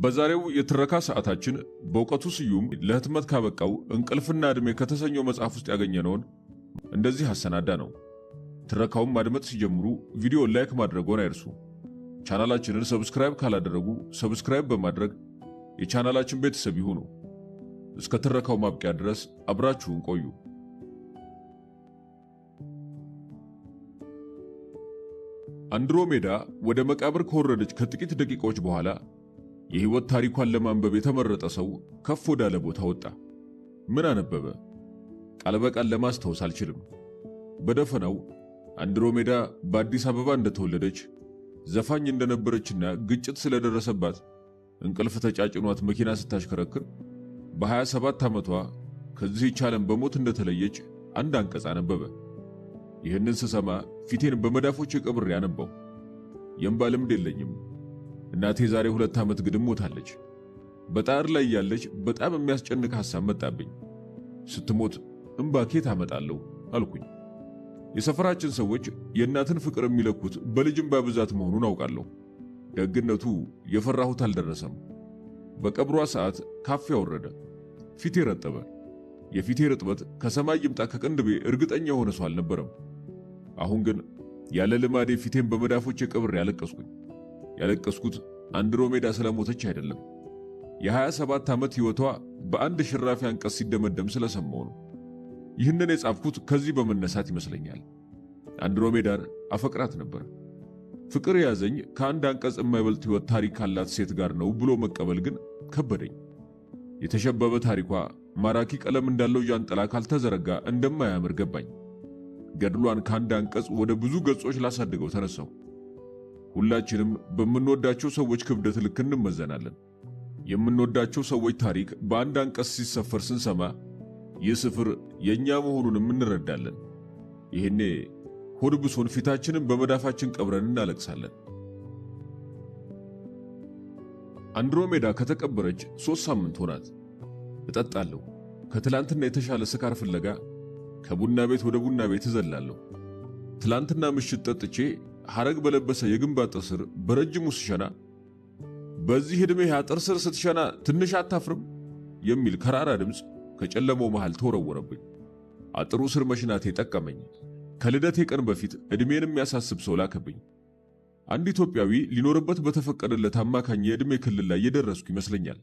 በዛሬው የትረካ ሰዓታችን በእውቀቱ ስዩም ለህትመት ካበቃው እንቅልፍና ዕድሜ ከተሰኘው መጽሐፍ ውስጥ ያገኘነውን እንደዚህ አሰናዳ ነው። ትረካውን ማድመጥ ሲጀምሩ ቪዲዮ ላይክ ማድረግዎን አይርሱ። ቻናላችንን ሰብስክራይብ ካላደረጉ ሰብስክራይብ በማድረግ የቻናላችን ቤተሰብ ይሁኑ። እስከ ትረካው ማብቂያ ድረስ አብራችሁን ቆዩ። አንድሮሜዳ ወደ መቃብር ከወረደች ከጥቂት ደቂቃዎች በኋላ የህይወት ታሪኳን ለማንበብ የተመረጠ ሰው ከፍ ወዳለ ቦታ ወጣ። ምን አነበበ? ቃል በቃል ለማስታወስ አልችልም። በደፈናው አንድሮሜዳ በአዲስ አበባ እንደተወለደች ዘፋኝ እንደነበረችና ግጭት ስለደረሰባት እንቅልፍ ተጫጭኗት መኪና ስታሽከረክር በ27 ዓመቷ ከዚህች ዓለም በሞት እንደተለየች አንድ አንቀጽ አነበበ። ይህንን ስሰማ ፊቴን በመዳፎቼ ቀብሬ አነባው። የእንባ ልምድ የለኝም። እናቴ ዛሬ 2 ዓመት ግድም ሞታለች። በጣር ላይ ያለች በጣም የሚያስጨንቅ ሐሳብ መጣብኝ። ስትሞት እንባ ከየት አመጣለሁ አልኩኝ። የሰፈራችን ሰዎች የእናትን ፍቅር የሚለኩት በልጅ እንባ ብዛት መሆኑን አውቃለሁ። ደግነቱ የፈራሁት አልደረሰም። በቀብሯ ሰዓት ካፊያ ወረደ። ፊቴ ረጠበ። የፊቴ ርጥበት ከሰማይ ይምጣ ከቅንድቤ እርግጠኛ የሆነ ሰው አልነበረም። አሁን ግን ያለ ልማዴ ፊቴን በመዳፎቼ ቀብሬ ያለቀስኩኝ። ያለቀስኩት አንድሮሜዳ ስለሞተች አይደለም። የ27 ዓመት ሕይወቷ በአንድ ሽራፊ አንቀጽ ሲደመደም ስለሰማሁ ነው። ይህንን የጻፍኩት ከዚህ በመነሳት ይመስለኛል። አንድሮሜዳን አፈቅራት ነበር። ፍቅር የያዘኝ ከአንድ አንቀጽ የማይበልጥ ሕይወት ታሪክ ካላት ሴት ጋር ነው ብሎ መቀበል ግን ከበደኝ። የተሸበበ ታሪኳ ማራኪ ቀለም እንዳለው ጃንጥላ ካልተዘረጋ እንደማያምር ገባኝ። ገድሏን ከአንድ አንቀጽ ወደ ብዙ ገጾች ላሳድገው ተነሳሁ። ሁላችንም በምንወዳቸው ሰዎች ክብደት ልክ እንመዘናለን። የምንወዳቸው ሰዎች ታሪክ በአንድ አንቀጽ ሲሰፈር ስንሰማ ይህ ስፍር የኛ መሆኑንም እንረዳለን። ይሄኔ ሆድ ብሶን ፊታችንን በመዳፋችን ቀብረን እናለቅሳለን። አንድሮሜዳ ከተቀበረች 3 ሳምንት ሆናት። እጠጣለሁ። ከትላንትና የተሻለ ስካር ፍለጋ ከቡና ቤት ወደ ቡና ቤት እዘላለሁ። ትላንትና ምሽት ጠጥቼ ሐረግ በለበሰ የግንብ አጥር ስር በረጅሙ ስሸና በዚህ ዕድሜ አጥር ስር ስትሸና ትንሽ አታፍርም የሚል ከራራ ድምፅ ከጨለማው መሃል ተወረወረብኝ። አጥሩ ስር መሽናቴ ጠቀመኝ። ከልደቴ ቀን በፊት ዕድሜን የሚያሳስብ ሰው ላከብኝ። አንድ ኢትዮጵያዊ ሊኖርበት በተፈቀደለት አማካኝ የዕድሜ ክልል ላይ የደረስኩ ይመስለኛል።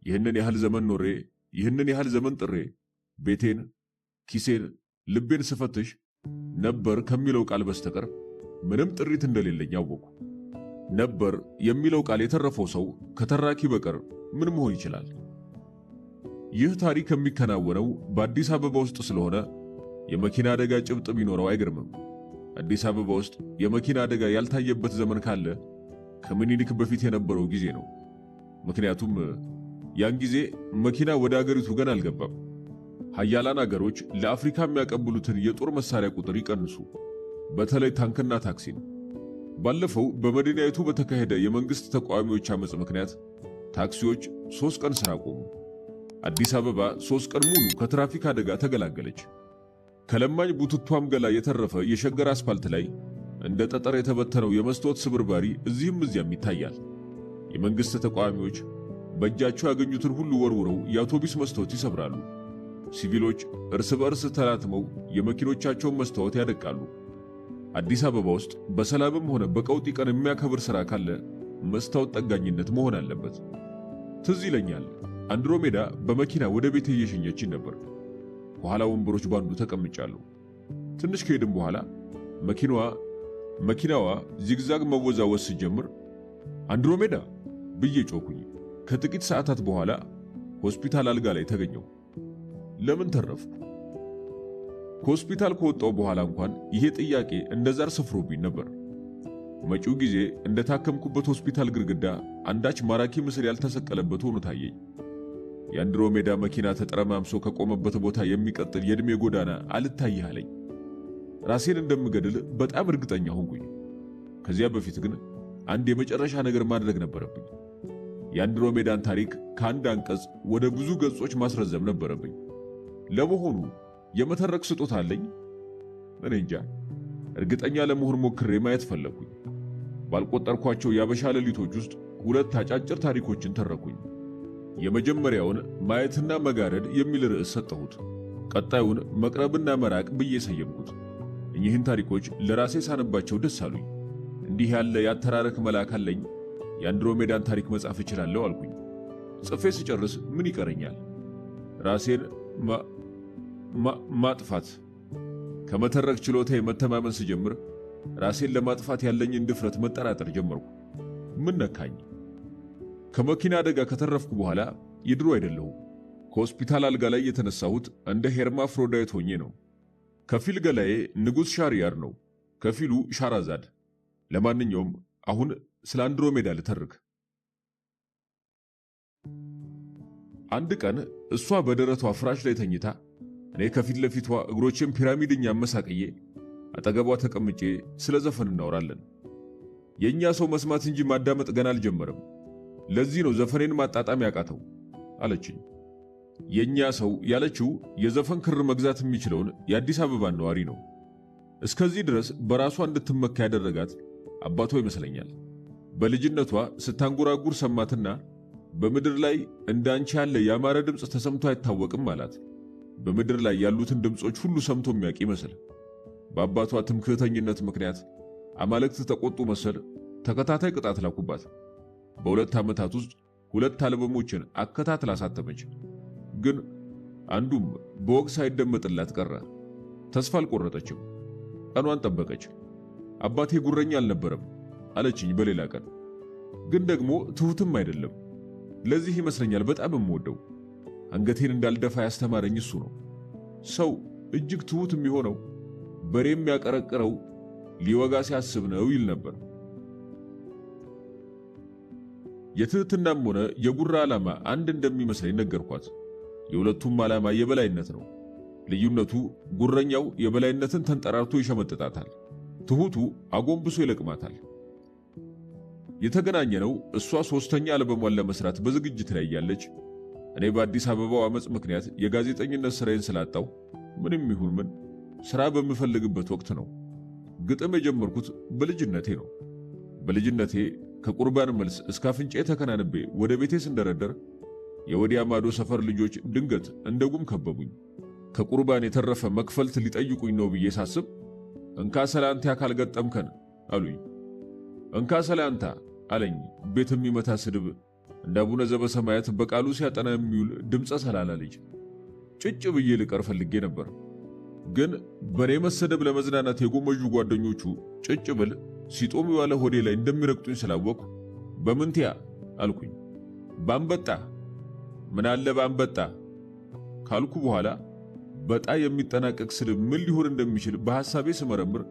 ይህንን ያህል ዘመን ኖሬ ይህንን ያህል ዘመን ጥሬ ቤቴን፣ ኪሴን፣ ልቤን ስፈትሽ ነበር ከሚለው ቃል በስተቀር ምንም ጥሪት እንደሌለኝ አወቅሁ። ነበር የሚለው ቃል የተረፈው ሰው ከተራኪ በቀር ምን መሆን ይችላል? ይህ ታሪክ የሚከናወነው በአዲስ አበባ ውስጥ ስለሆነ የመኪና አደጋ ጭብጥ ቢኖረው አይገርምም። አዲስ አበባ ውስጥ የመኪና አደጋ ያልታየበት ዘመን ካለ ከምኒልክ በፊት የነበረው ጊዜ ነው። ምክንያቱም ያን ጊዜ መኪና ወደ አገሪቱ ገና አልገባም። ሀያላን አገሮች ለአፍሪካ የሚያቀብሉትን የጦር መሳሪያ ቁጥር ይቀንሱ፣ በተለይ ታንክና ታክሲን። ባለፈው በመዲናይቱ በተካሄደ የመንግስት ተቃዋሚዎች አመጽ ምክንያት ታክሲዎች 3 ቀን ሥራ ቆሙ። አዲስ አበባ 3 ቀን ሙሉ ከትራፊክ አደጋ ተገላገለች። ከለማኝ ቡትቷም ገላ የተረፈ የሸገር አስፋልት ላይ እንደ ጠጠር የተበተነው የመስታወት ስብርባሪ እዚህም እዚያም ይታያል። የመንግስት ተቃዋሚዎች በእጃቸው ያገኙትን ሁሉ ወርውረው የአውቶቡስ መስታወት ይሰብራሉ። ሲቪሎች እርስ በእርስ ተላትመው የመኪኖቻቸውን መስታወት ያደቃሉ። አዲስ አበባ ውስጥ በሰላምም ሆነ በቀውጢ ቀን የሚያከብር ሥራ ካለ መስታወት ጠጋኝነት መሆን አለበት። ትዝ ይለኛል አንድሮሜዳ በመኪና ወደ ቤት እየሸኘችኝ ነበር። ከኋላ ወንበሮች ባንዱ ተቀምጫለሁ። ትንሽ ከሄድን በኋላ መኪናዋ ዚግዛግ መወዛወዝ ሲጀምር አንድሮሜዳ ብዬ ጮኩኝ። ከጥቂት ሰዓታት በኋላ ሆስፒታል አልጋ ላይ ተገኘሁ። ለምን ተረፍኩ? ከሆስፒታል ከወጣሁ በኋላ እንኳን ይሄ ጥያቄ እንደዛር ሰፍሮብኝ ነበር። መጪው ጊዜ እንደታከምኩበት ሆስፒታል ግድግዳ አንዳች ማራኪ ምስል ያልተሰቀለበት ሆኖ ታየኝ። የአንድሮሜዳ መኪና ተጠረማምሶ ከቆመበት ቦታ የሚቀጥል የዕድሜ ጎዳና አልታይህ አለኝ። ራሴን እንደምገድል በጣም እርግጠኛ ሆንኩኝ። ከዚያ በፊት ግን አንድ የመጨረሻ ነገር ማድረግ ነበረብኝ። የአንድሮሜዳን ታሪክ ከአንድ አንቀጽ ወደ ብዙ ገጾች ማስረዘም ነበረብኝ። ለመሆኑ የመተረክ ስጦታ አለኝ? እኔ እንጃ። እርግጠኛ ለመሆን ሞክሬ ማየት ፈለግኩኝ። ባልቆጠርኳቸው ያበሻ ሌሊቶች ውስጥ ሁለት አጫጭር ታሪኮችን ተረኩኝ። የመጀመሪያውን ማየትና መጋረድ የሚል ርዕስ ሰጠሁት። ቀጣዩን መቅረብና መራቅ ብዬ ሰየምኩት። እኚህን ታሪኮች ለራሴ ሳነባቸው ደስ አሉኝ። እንዲህ ያለ ያተራረክ መልአክ አለኝ፣ የአንድሮሜዳን ታሪክ መጻፍ እችላለሁ አልኩኝ። ጽፌ ስጨርስ ምን ይቀረኛል? ራሴን ማጥፋት። ከመተረክ ችሎታዬ መተማመን ስጀምር ራሴን ለማጥፋት ያለኝን ድፍረት መጠራጠር ጀመርኩ። ምን ነካኝ? ከመኪና አደጋ ከተረፍኩ በኋላ የድሮ አይደለሁም። ከሆስፒታል አልጋ ላይ የተነሳሁት እንደ ሄርማፍሮዳይት ሆኜ ነው። ከፊል ገላዬ ንጉሥ ሻሪያር ነው፣ ከፊሉ ሻራዛድ። ለማንኛውም አሁን ስለ አንድሮሜዳ ልተርክ። አንድ ቀን እሷ በደረቷ ፍራሽ ላይ ተኝታ እኔ ከፊት ለፊቷ እግሮቼን ፒራሚድኛ አመሳቅዬ አጠገቧ ተቀምጬ ስለ ዘፈን እናወራለን። የኛ ሰው መስማት እንጂ ማዳመጥ ገና አልጀመረም። ለዚህ ነው ዘፈኔን ማጣጣም ያቃተው አለችኝ። የኛ ሰው ያለችው የዘፈን ክር መግዛት የሚችለውን የአዲስ አበባን ነዋሪ ነው። እስከዚህ ድረስ በራሷ እንድትመካ ያደረጋት አባቷ ይመስለኛል። በልጅነቷ ስታንጎራጉር ሰማትና በምድር ላይ እንዳንቺ ያለ ያማረ ድምፅ ተሰምቶ አይታወቅም አላት። በምድር ላይ ያሉትን ድምጾች ሁሉ ሰምቶ የሚያውቅ ይመስል በአባቷ ትምክህተኝነት ምክንያት አማልክት ተቆጡ መሰል ተከታታይ ቅጣት ላኩባት። በሁለት ዓመታት ውስጥ 2 አልበሞችን አከታትላ አሳተመች። ግን አንዱም በወግ ሳይደመጥላት ቀረ። ተስፋ አልቆረጠችም። ቀኗን ጠበቀች። አባቴ ጉረኛ አልነበረም አለችኝ በሌላ ቀን። ግን ደግሞ ትሁትም አይደለም። ለዚህ ይመስለኛል በጣም የምወደው። አንገቴን እንዳልደፋ ያስተማረኝ እሱ ነው። ሰው እጅግ ትሁት የሚሆነው በሬ የሚያቀረቅረው ሊወጋ ሲያስብ ነው ይል ነበር። የትህትናም ሆነ የጉራ ዓላማ አንድ እንደሚመስለኝ ነገርኳት። የሁለቱም ዓላማ የበላይነት ነው። ልዩነቱ ጉረኛው የበላይነትን ተንጠራርቶ ይሸመጥጣታል፣ ትሁቱ አጎንብሶ ይለቅማታል። የተገናኘነው እሷ 3ኛ አልበሟን ለመስራት በዝግጅት ላይ ያለች፣ እኔ በአዲስ አበባው አመጽ ምክንያት የጋዜጠኝነት ስራዬን ስላጣው ምንም ይሁን ምን ስራ በምፈልግበት ወቅት ነው። ግጥም የጀመርኩት በልጅነቴ ነው። በልጅነቴ ከቁርባን መልስ እስከ አፍንጫዬ ተከናንቤ ወደ ቤቴ ስንደረደር የወዲያ ማዶ ሰፈር ልጆች ድንገት እንደ ጉም ከበቡኝ። ከቁርባን የተረፈ መክፈልት ሊጠይቁኝ ነው ብዬ ሳስብ እንካ ሰላንታ ካልገጠምከን አሉኝ። እንካ ሰላንታ አለኝ ቤት የሚመታ ስድብ እንደ አቡነ ዘበሰማያት በቃሉ ሲያጠና የሚውል ድምፀ ሰላላ ልጅ። ጭጭ ብዬ ልቀር ፈልጌ ነበር። ግን በኔ መሰደብ ለመዝናናት የጎመጁ ጓደኞቹ ጭጭ ብል ሲጦም የዋለ ሆዴ ላይ እንደሚረግጡኝ ስላወቅሁ በምንቲያ አልኩኝ። ባንበጣ ምን አለ ባንበጣ ካልኩ በኋላ በጣ የሚጠናቀቅ ስድብ ምን ሊሆን እንደሚችል በሐሳቤ ስመረምር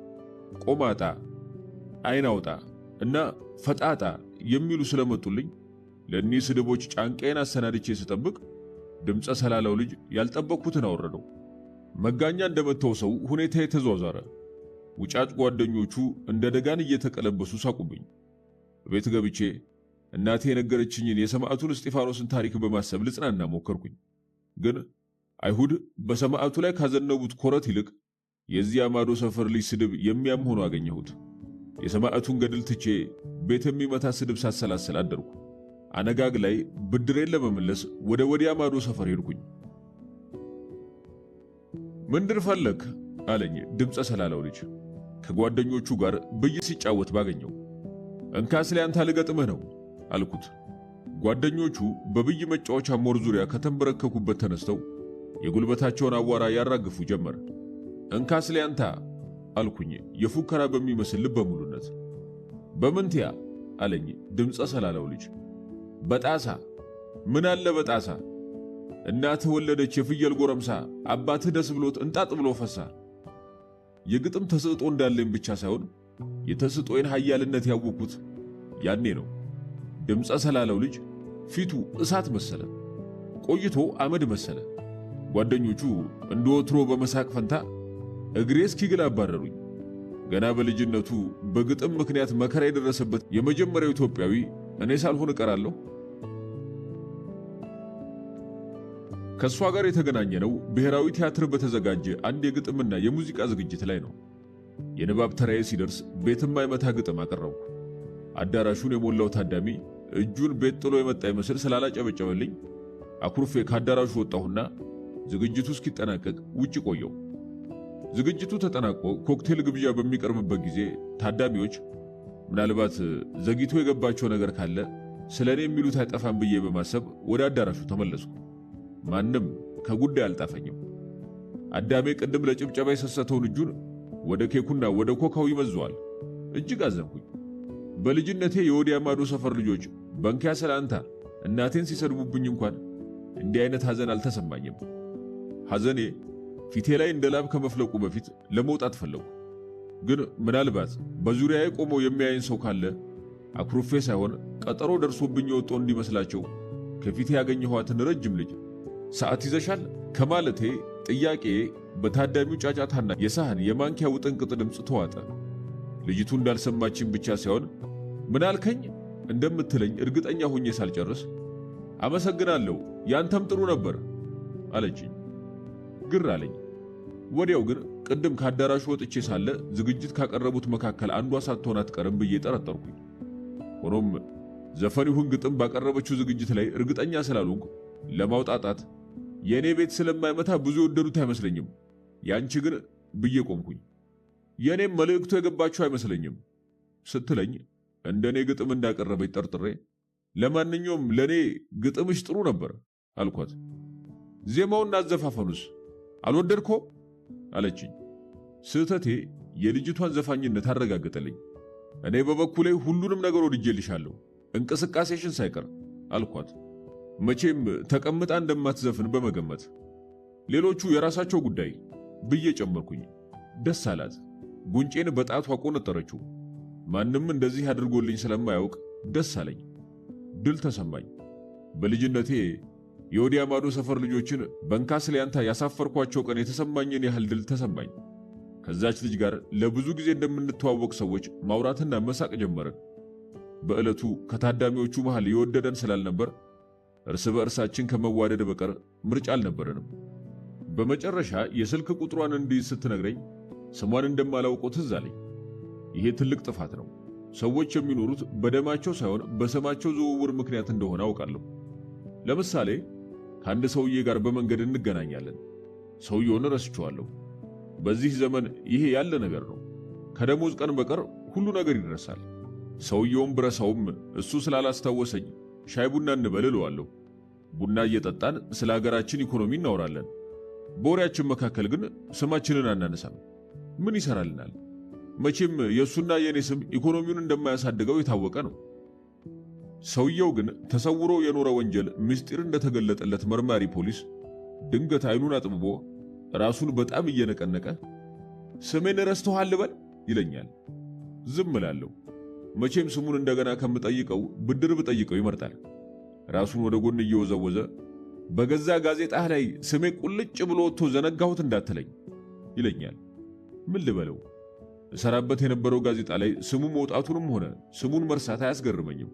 ቆማጣ፣ አይናውጣ እና ፈጣጣ የሚሉ ስለመጡልኝ ለእኒህ ስድቦች ጫንቃዬን አሰናድቼ ስጠብቅ ድምፀ ሰላላው ልጅ ያልጠበቅኩትን አወረደው። መጋኛ እንደመተው ሰው ሁኔታ የተዟዟረ። ውጫጭ ጓደኞቹ እንደ ደጋን እየተቀለበሱ ሳቁብኝ። ቤት ገብቼ እናቴ የነገረችኝን የሰማዕቱን እስጢፋኖስን ታሪክ በማሰብ ልጽናና ሞከርኩኝ። ግን አይሁድ በሰማዕቱ ላይ ካዘነቡት ኮረት ይልቅ የዚያ ማዶ ሰፈር ልጅ ስድብ የሚያም ሆኖ አገኘሁት። የሰማዕቱን ገድል ትቼ ቤት የሚመታ ስድብ ሳሰላሰል አደርኩ። አነጋግ ላይ ብድሬን ለመመለስ ወደ ወዲያ ማዶ ሰፈር ሄድኩኝ። ምንድር ፈለክ አለኝ ድምፀ ሰላላው ልጅ ከጓደኞቹ ጋር ብይ ሲጫወት ባገኘው። እንካስ ላይ አንተ ልገጥምህ ነው አልኩት። ጓደኞቹ በብይ መጫወቻ ሞር ዙሪያ ከተንበረከኩበት ተነስተው የጉልበታቸውን አዋራ ያራግፉ ጀመር። እንካስ ላይ አንተ አልኩኝ የፉከራ በሚመስል ልበ ሙሉነት። በምንቲያ አለኝ ድምፀ ሰላላው ልጅ። በጣሳ ምን አለ በጣሳ እናትህ ወለደች የፍየል ጎረምሳ አባትህ ደስ ብሎት እንጣጥ ብሎ ፈሳ። የግጥም ተስጦ እንዳለኝ ብቻ ሳይሆን የተስጦዬን ኃያልነት ያወቅኩት ያኔ ነው። ድምፀ ሰላላው ልጅ ፊቱ እሳት መሰለ፣ ቆይቶ አመድ መሰለ። ጓደኞቹ እንደወትሮ በመሳቅ ፈንታ እግሬ እስኪግል አባረሩኝ። ገና በልጅነቱ በግጥም ምክንያት መከራ የደረሰበት የመጀመሪያው ኢትዮጵያዊ እኔ ሳልሆን እቀራለሁ። ከሷ ጋር የተገናኘነው ብሔራዊ ቲያትር በተዘጋጀ አንድ የግጥምና የሙዚቃ ዝግጅት ላይ ነው። የንባብ ተራዬ ሲደርስ ቤትም አይመታ ግጥም አቀረብኩ። አዳራሹን የሞላው ታዳሚ እጁን ቤት ጥሎ የመጣ ይመስል ስላላጨበጨበልኝ አኩርፌ ከአዳራሹ ወጣሁና ዝግጅቱ እስኪጠናቀቅ ውጪ ቆየው። ዝግጅቱ ተጠናቆ ኮክቴል ግብዣ በሚቀርብበት ጊዜ ታዳሚዎች ምናልባት ዘግይቶ የገባቸው ነገር ካለ ስለኔ የሚሉት አይጠፋም ብዬ በማሰብ ወደ አዳራሹ ተመለስኩ። ማንም ከጉዳይ አልጣፈኝም። አዳሜ ቅድም ለጭብጨባ የሰሰተውን እጁን ወደ ኬኩና ወደ ኮካው ይመዘዋል። እጅግ አዘንኩኝ። በልጅነቴ የወዲያ ማዶ ሰፈር ልጆች በእንኪያ ሰላንታ እናቴን ሲሰድቡብኝ እንኳን እንዲህ አይነት ሐዘን አልተሰማኝም። ሐዘኔ ፊቴ ላይ እንደ ላብ ከመፍለቁ በፊት ለመውጣት ፈለጉ። ግን ምናልባት በዙሪያዬ ቆሞ የሚያየኝ ሰው ካለ አኩርፌ ሳይሆን ቀጠሮ ደርሶብኝ የወጣው እንዲመስላቸው ከፊቴ ያገኘኋትን ረጅም ልጅ ሰዓት ይዘሻል ከማለቴ ጥያቄ በታዳሚው ጫጫታና የሳህን የማንኪያ ውጥንቅጥ ድምፅ ተዋጠ። ልጅቱ እንዳልሰማችኝ ብቻ ሳይሆን ምናልከኝ እንደምትለኝ እርግጠኛ ሆኜ ሳልጨርስ አመሰግናለሁ ያንተም ጥሩ ነበር አለችኝ። ግር አለኝ። ወዲያው ግን ቅድም ከአዳራሹ ወጥቼ ሳለ ዝግጅት ካቀረቡት መካከል አንዷ ሳትሆን አትቀርም ብዬ ጠረጠርኩኝ። ሆኖም ዘፈን ይሁን ግጥም ባቀረበችው ዝግጅት ላይ እርግጠኛ ስላልሆንኩ ለማውጣጣት የኔ ቤት ስለማይመታ ብዙ የወደዱት አይመስለኝም፣ ያንቺ ግን ብዬ ቆምኩኝ። የኔም መልእክቱ የገባቸው አይመስለኝም ስትለኝ እንደኔ ግጥም እንዳቀረበች ጠርጥሬ ለማንኛውም ለኔ ግጥምሽ ጥሩ ነበር አልኳት። ዜማውና አዘፋፈኑስ አልወደድኮ አለችኝ። ስህተቴ የልጅቷን ዘፋኝነት አረጋገጠልኝ። እኔ በበኩሌ ሁሉንም ነገር ወድጄልሻለሁ እንቅስቃሴሽን ሳይቀር አልኳት። መቼም ተቀምጣ እንደማትዘፍን በመገመት ሌሎቹ የራሳቸው ጉዳይ ብዬ ጨመርኩኝ። ደስ አላት። ጉንጬን በጣቷ ቆነጠረችው። ማንም እንደዚህ አድርጎልኝ ስለማያውቅ ደስ አለኝ። ድል ተሰማኝ። በልጅነቴ የወዲያ ማዶ ሰፈር ልጆችን በእንካስሊያንታ ያሳፈርኳቸው ቀን የተሰማኝን ያህል ድል ተሰማኝ። ከዛች ልጅ ጋር ለብዙ ጊዜ እንደምንተዋወቅ ሰዎች ማውራትና መሳቅ ጀመርን። በዕለቱ ከታዳሚዎቹ መሃል የወደደን ስላልነበር እርስ በእርሳችን ከመዋደድ በቀር ምርጫ አልነበረንም። በመጨረሻ የስልክ ቁጥሯን እንዲህ ስትነግረኝ ስሟን እንደማላውቀው ትዝ አለኝ። ይሄ ትልቅ ጥፋት ነው። ሰዎች የሚኖሩት በደማቸው ሳይሆን በስማቸው ዝውውር ምክንያት እንደሆነ አውቃለሁ። ለምሳሌ ከአንድ ሰውዬ ጋር በመንገድ እንገናኛለን። ሰውየውን ረስቼዋለሁ። በዚህ ዘመን ይሄ ያለ ነገር ነው። ከደሞዝ ቀን በቀር ሁሉ ነገር ይረሳል። ሰውየውን ብረሳውም እሱ ስላላስታወሰኝ ሻይ ቡና እንበል እለዋለሁ። ቡና እየጠጣን ስለ ሀገራችን ኢኮኖሚ እናወራለን። በወሬያችን መካከል ግን ስማችንን አናነሳም። ምን ይሰራልናል? መቼም የሱና የኔ ስም ኢኮኖሚውን እንደማያሳድገው የታወቀ ነው። ሰውየው ግን ተሰውሮ የኖረ ወንጀል ምስጢር እንደተገለጠለት መርማሪ ፖሊስ ድንገት አይኑን አጥብቦ ራሱን በጣም እየነቀነቀ ስሜን ረስተሃል ልበል ይለኛል። ዝም እላለሁ። መቼም ስሙን እንደገና ከምጠይቀው ብድር ብጠይቀው ይመርጣል። ራሱን ወደ ጎን እየወዘወዘ በገዛ ጋዜጣህ ላይ ስሜ ቁልጭ ብሎ ወጥቶ ዘነጋሁት እንዳትለኝ ይለኛል። ምን ልበለው? እሰራበት የነበረው ጋዜጣ ላይ ስሙ መውጣቱንም ሆነ ስሙን መርሳት አያስገርመኝም።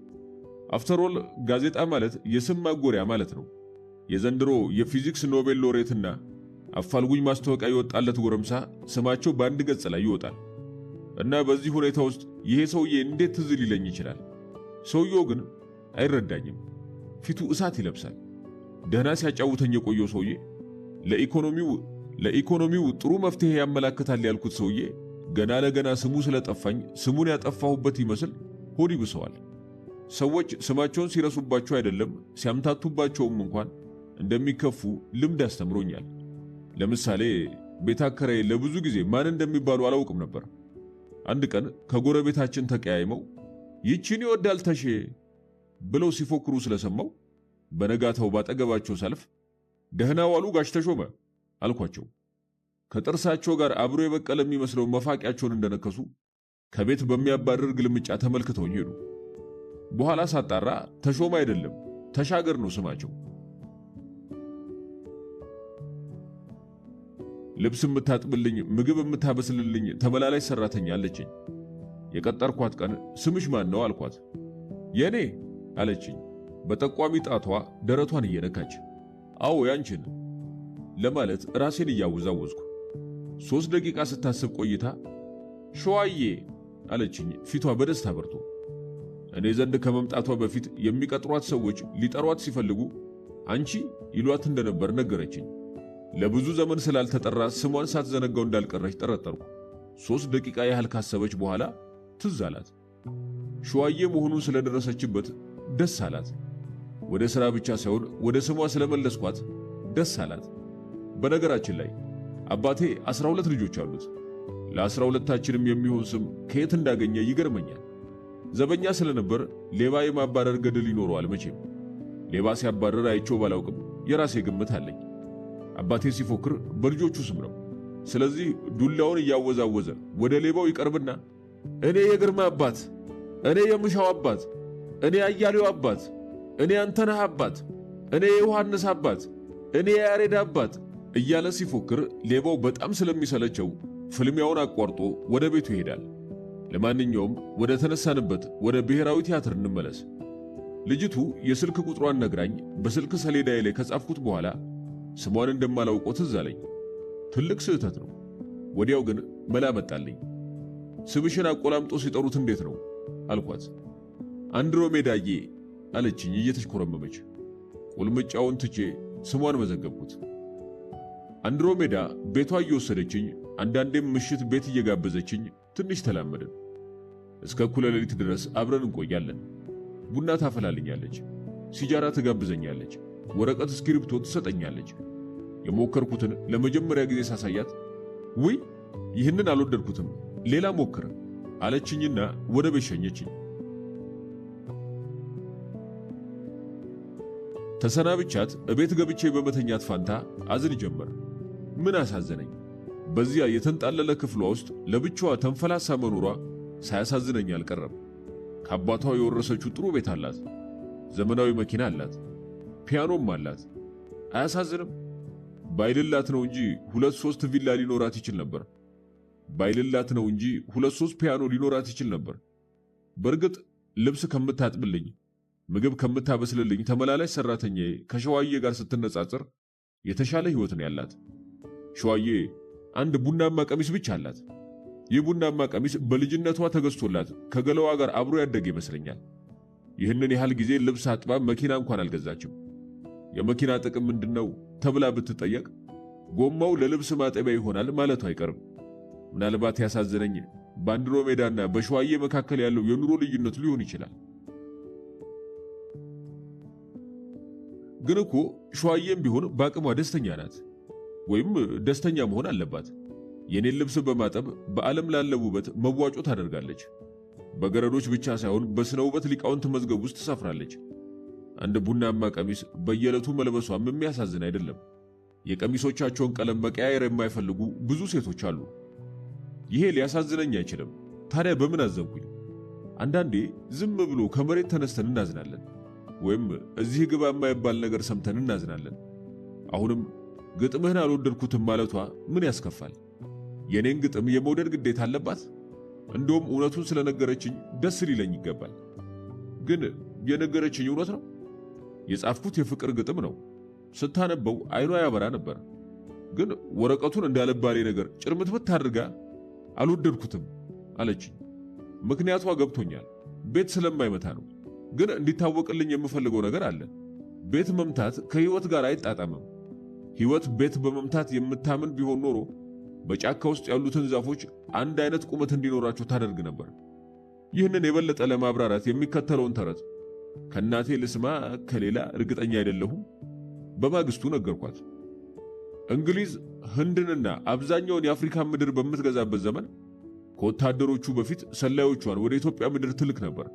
አፍተሮል ጋዜጣ ማለት የስም ማጎሪያ ማለት ነው። የዘንድሮ የፊዚክስ ኖቤል ሎሬትና አፋልጉኝ ማስታወቂያ የወጣለት ጎረምሳ ስማቸው በአንድ ገጽ ላይ ይወጣል። እና በዚህ ሁኔታ ውስጥ ይሄ ሰውዬ እንዴት ትዝ ሊለኝ ይችላል? ሰውየው ግን አይረዳኝም። ፊቱ እሳት ይለብሳል። ደህና ሲያጫውተኝ የቆየው ሰውዬ ለኢኮኖሚው ጥሩ መፍትሄ ያመላክታል ያልኩት ሰውዬ ገና ለገና ስሙ ስለጠፋኝ ስሙን ያጠፋሁበት ይመስል ሆድ ይብሰዋል። ሰዎች ስማቸውን ሲረሱባቸው አይደለም ሲያምታቱባቸውም እንኳን እንደሚከፉ ልምድ አስተምሮኛል። ለምሳሌ ቤት አከራዬ ለብዙ ጊዜ ማን እንደሚባሉ አላውቅም ነበር። አንድ ቀን ከጎረቤታችን ተቀያይመው ይቺን ይወዳል ተሼ ብለው ሲፎክሩ ስለሰማው በነጋታው ባጠገባቸው ሳልፍ ደህና ዋሉ ጋሽ ተሾመ አልኳቸው። ከጥርሳቸው ጋር አብሮ የበቀለ የሚመስለው መፋቂያቸውን እንደነከሱ ከቤት በሚያባርር ግልምጫ ተመልክተውኝ ሄዱ። በኋላ ሳጣራ ተሾመ አይደለም ተሻገር ነው ስማቸው። ልብስ የምታጥብልኝ ምግብ የምታበስልልኝ ተመላላሽ ሰራተኛ አለችኝ። የቀጠርኳት ቀን ስምሽ ማን ነው አልኳት። የኔ አለችኝ በጠቋሚ ጣቷ ደረቷን እየነካች። አዎ ያንቺን ለማለት ራሴን እያወዛወዝኩ 3 ደቂቃ ስታስብ ቆይታ ሸዋዬ አለችኝ ፊቷ በደስታ በርቶ። እኔ ዘንድ ከመምጣቷ በፊት የሚቀጥሯት ሰዎች ሊጠሯት ሲፈልጉ አንቺ ይሏት እንደነበር ነገረችኝ። ለብዙ ዘመን ስላልተጠራ ስሟን ሳትዘነጋው እንዳልቀረች ጠረጠርኩ። 3 ደቂቃ ያህል ካሰበች በኋላ ትዝ አላት። ሸዋዬ መሆኑን ስለደረሰችበት ደስ አላት። ወደ ሥራ ብቻ ሳይሆን ወደ ስሟ ስለመለስኳት ደስ አላት። በነገራችን ላይ አባቴ 12 ልጆች አሉት። ለ12ታችንም የሚሆን ስም ከየት እንዳገኘ ይገርመኛል። ዘበኛ ስለነበር ሌባ የማባረር ገድል ይኖረዋል መቼም። ሌባ ሲያባረር አይቼው ባላውቅም የራሴ ግምት አለኝ። አባቴ ሲፎክር በልጆቹ ስም ነው። ስለዚህ ዱላውን እያወዛወዘ ወደ ሌባው ይቀርብና እኔ የግርማ አባት፣ እኔ የምሻው አባት፣ እኔ አያሌው አባት፣ እኔ አንተነህ አባት፣ እኔ የዮሐንስ አባት፣ እኔ የያሬድ አባት እያለ ሲፎክር ሌባው በጣም ስለሚሰለቸው ፍልሚያውን አቋርጦ ወደ ቤቱ ይሄዳል። ለማንኛውም ወደ ተነሳንበት ወደ ብሔራዊ ቲያትር እንመለስ። ልጅቱ የስልክ ቁጥሯን ነግራኝ በስልክ ሰሌዳዬ ላይ ከጻፍኩት በኋላ ስሟን እንደማላውቀው ትዝ አለኝ። ትልቅ ስህተት ነው። ወዲያው ግን መላ መጣልኝ። ስምሽን አቆላምጦ ሲጠሩት እንዴት ነው አልኳት። አንድሮሜዳዬ አለችኝ እየተሽኮረመመች። ቁልምጫውን ትቼ ስሟን መዘገብኩት። አንድሮሜዳ ቤቷ እየወሰደችኝ አንዳንዴም ምሽት ቤት እየጋበዘችኝ ትንሽ ተላመድን። እስከ እኩለ ሌሊት ድረስ አብረን እንቆያለን። ቡና ታፈላልኛለች፣ ሲጃራ ትጋብዘኛለች፣ ወረቀት እስክሪብቶ ትሰጠኛለች። የሞከርኩትን ለመጀመሪያ ጊዜ ሳሳያት ውይ ይህንን አልወደድኩትም፣ ሌላ ሞክር አለችኝና ወደ ቤት ሸኘችኝ። ተሰናብቻት እቤት ገብቼ በመተኛት ፋንታ አዝን ጀመር። ምን አሳዘነኝ? በዚያ የተንጣለለ ክፍሏ ውስጥ ለብቻዋ ተንፈላሳ መኖሯ ሳያሳዝነኝ አልቀረም። ከአባቷ የወረሰችው ጥሩ ቤት አላት፣ ዘመናዊ መኪና አላት፣ ፒያኖም አላት። አያሳዝንም? ባይልላት ነው እንጂ 2-3 ቪላ ሊኖራት ይችል ነበር። ባይልላት ነው እንጂ 2-3 ፒያኖ ሊኖራት ይችል ነበር። በእርግጥ ልብስ ከምታጥብልኝ፣ ምግብ ከምታበስልልኝ ተመላላሽ ሰራተኛዬ ከሸዋዬ ጋር ስትነጻጸር የተሻለ ህይወት ነው ያላት። ሸዋዬ አንድ ቡናማ ቀሚስ ብቻ አላት። ይህ ቡናማ ቀሚስ በልጅነቷ ተገዝቶላት ከገለዋ ጋር አብሮ ያደገ ይመስለኛል። ይህንን ያህል ጊዜ ልብስ አጥባ መኪና እንኳን አልገዛችም። የመኪና ጥቅም ምንድነው ተብላ ብትጠየቅ ጎማው ለልብስ ማጠቢያ ይሆናል ማለቱ አይቀርም። ምናልባት ያሳዘነኝ በአንድሮሜዳና በሸዋዬ መካከል ያለው የኑሮ ልዩነት ሊሆን ይችላል። ግን እኮ ሸዋዬም ቢሆን በአቅሟ ደስተኛ ናት፣ ወይም ደስተኛ መሆን አለባት። የኔን ልብስ በማጠብ በዓለም ላለ ውበት መዋጮ ታደርጋለች። በገረዶች ብቻ ሳይሆን በስነ ውበት ሊቃውንት መዝገብ ውስጥ ትሰፍራለች። አንድ ቡናማ ቀሚስ በየዕለቱ መልበሷም የሚያሳዝን አይደለም። የቀሚሶቻቸውን ቀለም መቀያየር የማይፈልጉ ብዙ ሴቶች አሉ። ይሄ ሊያሳዝነኝ አይችልም። ታዲያ በምን አዘንኩኝ? አንዳንዴ ዝም ብሎ ከመሬት ተነስተን እናዝናለን፣ ወይም እዚህ ግባ የማይባል ነገር ሰምተን እናዝናለን። አሁንም ግጥምህን አልወደድኩትም ማለቷ ምን ያስከፋል? የኔን ግጥም የመውደድ ግዴታ አለባት? እንደውም እውነቱን ስለነገረችኝ ደስ ሊለኝ ይገባል። ግን የነገረችኝ እውነት ነው። የጻፍኩት የፍቅር ግጥም ነው። ስታነበው አይኗ ያበራ ነበር። ግን ወረቀቱን እንዳለባሌ ነገር ጭርምትምት አድርጋ አልወደድኩትም አለችኝ። ምክንያቷ ገብቶኛል። ቤት ስለማይመታ ነው። ግን እንዲታወቅልኝ የምፈልገው ነገር አለ። ቤት መምታት ከህይወት ጋር አይጣጣምም። ህይወት ቤት በመምታት የምታምን ቢሆን ኖሮ በጫካ ውስጥ ያሉትን ዛፎች አንድ አይነት ቁመት እንዲኖራቸው ታደርግ ነበር። ይህንን የበለጠ ለማብራራት የሚከተለውን ተረት ከናቴ ልስማ ከሌላ እርግጠኛ አይደለሁም በማግስቱ ነገርኳት። እንግሊዝ ህንድንና አብዛኛውን የአፍሪካ ምድር በምትገዛበት ዘመን ከወታደሮቹ በፊት ሰላዮቿን ወደ ኢትዮጵያ ምድር ትልክ ነበር።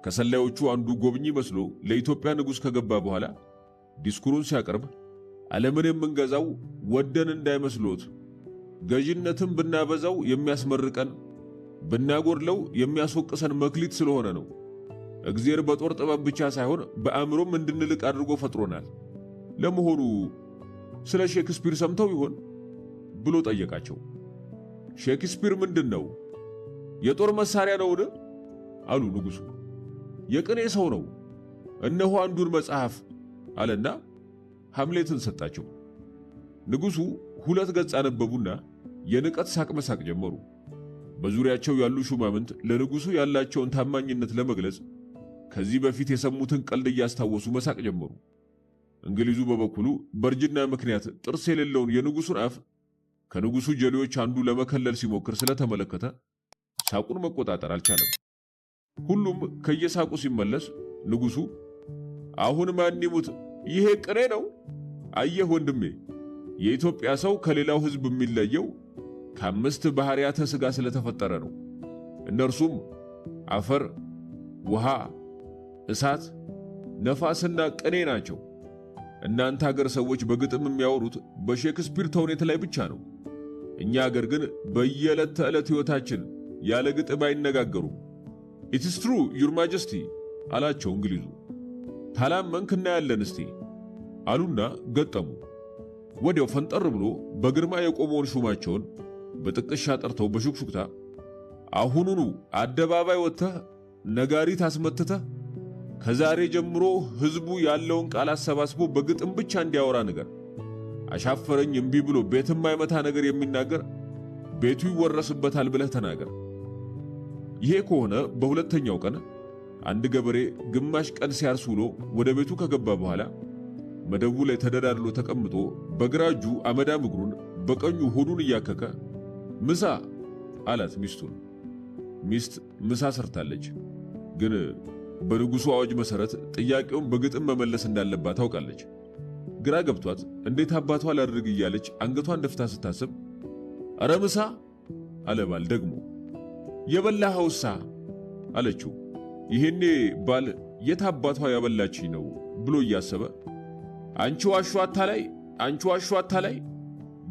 ከሰላዮቹ አንዱ ጎብኚ መስሎ ለኢትዮጵያ ንጉሥ ከገባ በኋላ ዲስኩሩን ሲያቀርብ ዓለምን የምንገዛው ወደን እንዳይመስሎት፣ ገዥነትን ብናበዛው የሚያስመርቀን ብናጎድለው የሚያስወቅሰን መክሊት ስለሆነ ነው። እግዚአብሔር በጦር ጥበብ ብቻ ሳይሆን በአእምሮም እንድንልቅ አድርጎ ፈጥሮናል። ለመሆኑ ስለ ሼክስፒር ሰምተው ይሆን ብሎ ጠየቃቸው። ሼክስፒር ምንድነው? የጦር መሳሪያ ነውን? አሉ ንጉሡ። የቅኔ ሰው ነው። እነሆ አንዱን መጽሐፍ አለና ሐምሌትን ሰጣቸው። ንጉሡ 2 ገጽ አነበቡና የንቀት ሳቅ መሳቅ ጀመሩ። በዙሪያቸው ያሉ ሹማምንት ለንጉሡ ያላቸውን ታማኝነት ለመግለጽ ከዚህ በፊት የሰሙትን ቀልድ እያስታወሱ መሳቅ ጀመሩ። እንግሊዙ በበኩሉ በእርጅና ምክንያት ጥርስ የሌለውን የንጉሱን አፍ ከንጉሱ ጀሌዎች አንዱ ለመከለል ሲሞክር ስለተመለከተ ሳቁን መቆጣጠር አልቻለም። ሁሉም ከየሳቁ ሲመለስ ንጉሱ አሁን ማን ይሙት ይሄ ቅኔ ነው? አየህ ወንድሜ፣ የኢትዮጵያ ሰው ከሌላው ሕዝብ የሚለየው ከአምስት ባህሪያተ ሥጋ ስለተፈጠረ ነው። እነርሱም አፈር፣ ውሃ፣ እሳት፣ ነፋስና ቅኔ ናቸው። እናንተ ሀገር ሰዎች በግጥም የሚያወሩት በሼክስፒር ተውኔት ላይ ብቻ ነው። እኛ ሀገር ግን በየዕለት ተዕለት ሕይወታችን ያለ ግጥም አይነጋገሩም። ኢት ኢዝ ትሩ ዩር ማጀስቲ አላቸው እንግሊዙ። ታላመንክ እናያለን እስቲ አሉና ገጠሙ። ወዲያው ፈንጠር ብሎ በግርማ የቆመውን ሹማቸውን በጥቅሻ ጠርተው በሹክሹክታ አሁኑኑ አደባባይ ወጥተህ ነጋሪት አስመትተህ ከዛሬ ጀምሮ ሕዝቡ ያለውን ቃል አሰባስቦ በግጥም ብቻ እንዲያወራ ነገር። አሻፈረኝ እምቢ ብሎ ቤትም አይመታ ነገር የሚናገር ቤቱ ይወረስበታል ብለህ ተናገር። ይሄ ከሆነ በሁለተኛው ቀን አንድ ገበሬ ግማሽ ቀን ሲያርስ ውሎ ወደ ቤቱ ከገባ በኋላ መደቡ ላይ ተደላድሎ ተቀምጦ በግራ እጁ አመዳም እግሩን በቀኙ ሆዱን እያከከ ምሳ አላት ሚስቱን። ሚስት ምሳ ሰርታለች፣ ግን በንጉሱ አዋጅ መሰረት ጥያቄውን በግጥም መመለስ እንዳለባት ታውቃለች። ግራ ገብቷት እንዴት አባቷ ላድርግ እያለች አንገቷን ደፍታ ስታስብ አረ ምሳ አለ ባል ደግሞ። የበላኸውሳ አለችው። ይሄኔ ባል የት አባቷ ያበላችኝ ነው ብሎ እያሰበ አንቺ ዋሹ አታላይ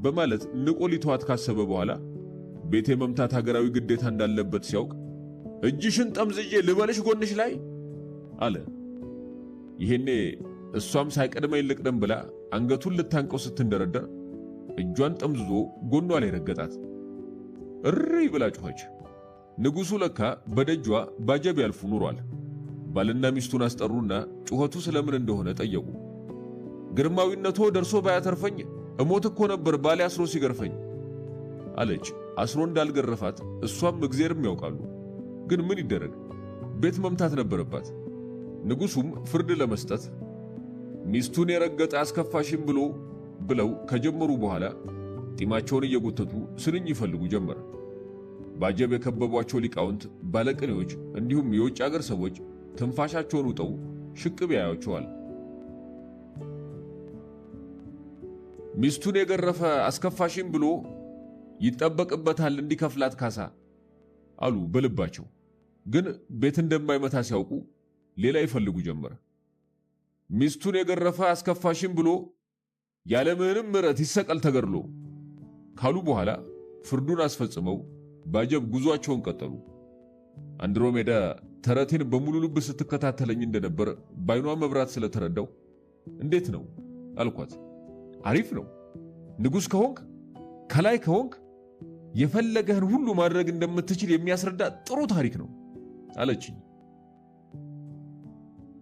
በማለት ንቆ ሊተዋት ካሰበ በኋላ ቤቴ መምታት ሀገራዊ ግዴታ እንዳለበት ሲያውቅ እጅሽን ጠምዝዬ ልበልሽ ጎንሽ ላይ አለ። ይሄኔ እሷም ሳይቀድመኝ ልቅደም ብላ አንገቱን ልታንቀው ስትንደረደር እጇን ጠምዝዞ ጎኗ ላይ ረገጣት። እሪ ብላ ጮኸች። ንጉሱ ለካ በደጇ ባጀብ ያልፉ ኑሯል። ባልና ሚስቱን አስጠሩና ጩኸቱ ስለምን እንደሆነ ጠየቁ። ግርማዊነቶ ደርሶ ባያተርፈኝ እሞት እኮ ነበር ባሌ አስሮ ሲገርፈኝ አለች። አስሮ እንዳልገረፋት እሷም እግዚአብሔርም ያውቃሉ። ግን ምን ይደረግ ቤት መምታት ነበረባት። ንጉሱም ፍርድ ለመስጠት ሚስቱን የረገጠ አስከፋሽም ብለው ከጀመሩ በኋላ ጢማቸውን እየጎተቱ ስንኝ ይፈልጉ ጀመረ። ባጀብ የከበቧቸው ሊቃውንት፣ ባለቅኔዎች እንዲሁም የውጭ አገር ሰዎች ትንፋሻቸውን ውጠው ሽቅብ ያያቸዋል። ሚስቱን የገረፈ አስከፋሽም ብሎ ይጠበቅበታል እንዲከፍላት ካሳ አሉ በልባቸው። ግን ቤት እንደማይመታ ሲያውቁ ሌላ ይፈልጉ ጀመረ። ሚስቱን የገረፈ አስከፋሽም ብሎ ያለምንም ምሕረት ይሰቀል ተገድሎ ካሉ በኋላ ፍርዱን አስፈጽመው ባጀብ ጉዟቸውን ቀጠሉ። አንድሮሜዳ ተረቴን በሙሉ ልብ ስትከታተለኝ እንደነበር ባይኗ መብራት ስለተረዳው እንዴት ነው አልኳት። አሪፍ ነው። ንጉሥ ከሆንክ ከላይ ከሆንክ የፈለገህን ሁሉ ማድረግ እንደምትችል የሚያስረዳ ጥሩ ታሪክ ነው አለችኝ።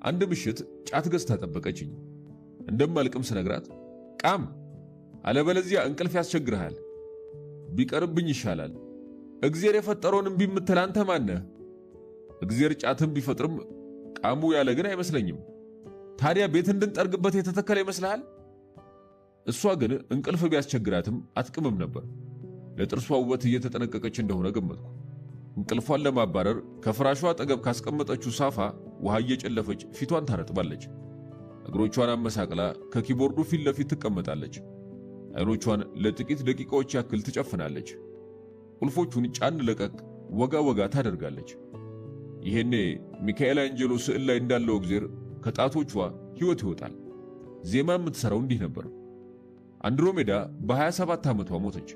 አንድ ምሽት ጫት ገዝታ ጠበቀችኝ። እንደማልቅም ስነግራት ቃም፣ አለበለዚያ እንቅልፍ ያስቸግርሃል፣ ቢቀርብኝ ይሻላል። እግዚአብሔር የፈጠረውን እምቢ የምትል አንተ ማነህ? እግዚአብሔር ጫትን ቢፈጥርም ቃሙ ያለ ግን አይመስለኝም። ታዲያ ቤት እንድንጠርግበት የተተከለ ይመስልሃል? እሷ ግን እንቅልፍ ቢያስቸግራትም አትቅምም ነበር። ለጥርሷ ውበት እየተጠነቀቀች እንደሆነ ገመትኩ። እንቅልፏን ለማባረር ከፍራሿ አጠገብ ካስቀመጠችው ሳፋ ውሃ እየጨለፈች ፊቷን ታረጥባለች። እግሮቿን አመሳቅላ ከኪቦርዱ ፊት ለፊት ትቀመጣለች። አይኖቿን ለጥቂት ደቂቃዎች ያክል ትጨፍናለች። ቁልፎቹን ጫን ለቀቅ ወጋ ወጋ ታደርጋለች። ይሄኔ ሚካኤል አንጀሎ ስዕል ላይ እንዳለው እግዚአብሔር ከጣቶቿ ሕይወት ይወጣል። ዜማ የምትሰራው እንዲህ ነበር። አንድሮሜዳ በ27 ዓመቷ ሞተች።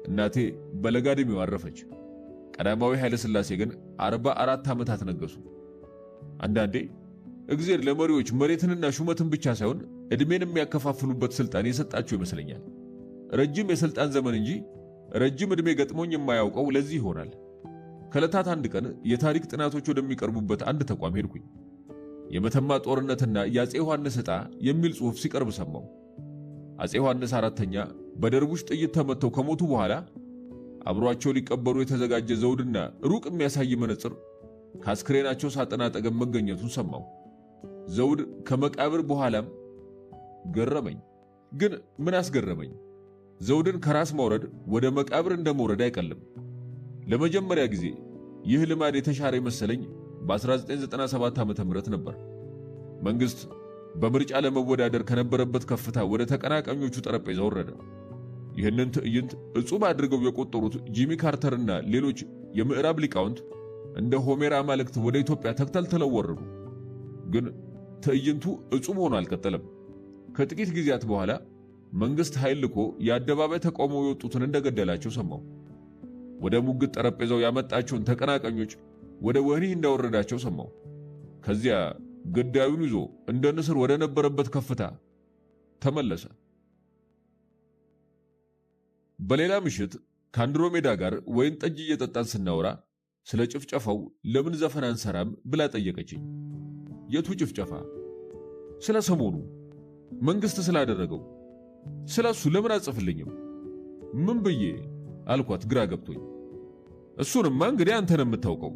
እናቴ በለጋ ዕድሜዋ አረፈች። ቀዳማዊ ኃይለ ሥላሴ ግን 44 ዓመታት ነገሱ። አንዳንዴ እግዚአብሔር ለመሪዎች መሬትንና ሹመትን ብቻ ሳይሆን ዕድሜን የሚያከፋፍሉበት ስልጣን የሰጣቸው ይመስለኛል። ረጅም የስልጣን ዘመን እንጂ ረጅም ዕድሜ ገጥሞኝ የማያውቀው ለዚህ ይሆናል። ከዕለታት አንድ ቀን የታሪክ ጥናቶች ወደሚቀርቡበት አንድ ተቋም ሄድኩኝ። የመተማ ጦርነትና የአፄ ዮሐንስ ዕጣ የሚል ጽሑፍ ሲቀርብ ሰማሁ። አፄ ዮሐንስ አራተኛ በደርቡሽ ጥይት ተመተው ከሞቱ በኋላ አብሯቸው ሊቀበሩ የተዘጋጀ ዘውድና ሩቅ የሚያሳይ መነጽር ከአስክሬናቸው ሳጥን አጠገብ መገኘቱን ሰማሁ። ዘውድ ከመቃብር በኋላም ገረመኝ። ግን ምን አስገረመኝ? ዘውድን ከራስ ማውረድ ወደ መቃብር እንደመውረድ አይቀልም። ለመጀመሪያ ጊዜ ይህ ልማድ የተሻረ መሰለኝ በ1997 ዓ.ም ነበር። መንግስት በምርጫ ለመወዳደር ከነበረበት ከፍታ ወደ ተቀናቃኞቹ ጠረጴዛ ወረደ። ይህንን ትዕይንት እጹብ አድርገው የቆጠሩት ጂሚ ካርተርና ሌሎች የምዕራብ ሊቃውንት እንደ ሆሜር አማልክት ወደ ኢትዮጵያ ተክተልትለው ወረዱ። ግን ትዕይንቱ እጹብ ሆኖ አልቀጠለም። ከጥቂት ጊዜያት በኋላ መንግስት ኃይል ልኮ የአደባባይ ተቃውሞ የወጡትን እንደገደላቸው ሰማሁ። ወደ ሙግት ጠረጴዛው ያመጣቸውን ተቀናቃኞች ወደ ወህኒ እንዳወረዳቸው ሰማሁ። ከዚያ ገዳዩን ይዞ እንደ ንስር ወደ ነበረበት ከፍታ ተመለሰ። በሌላ ምሽት ከአንድሮሜዳ ጋር ወይን ጠጅ እየጠጣን ስናወራ ስለ ጭፍጨፋው ለምን ዘፈን አንሰራም ብላ ጠየቀችኝ። የቱ ጭፍጨፋ? ስለ ሰሞኑ መንግስት ስላደረገው ስለሱ ለምን አጽፍልኝም? ምን ብዬ አልኳት ግራ ገብቶኝ። እሱንማ እንግዲህ አንተ ነው የምታውቀው፣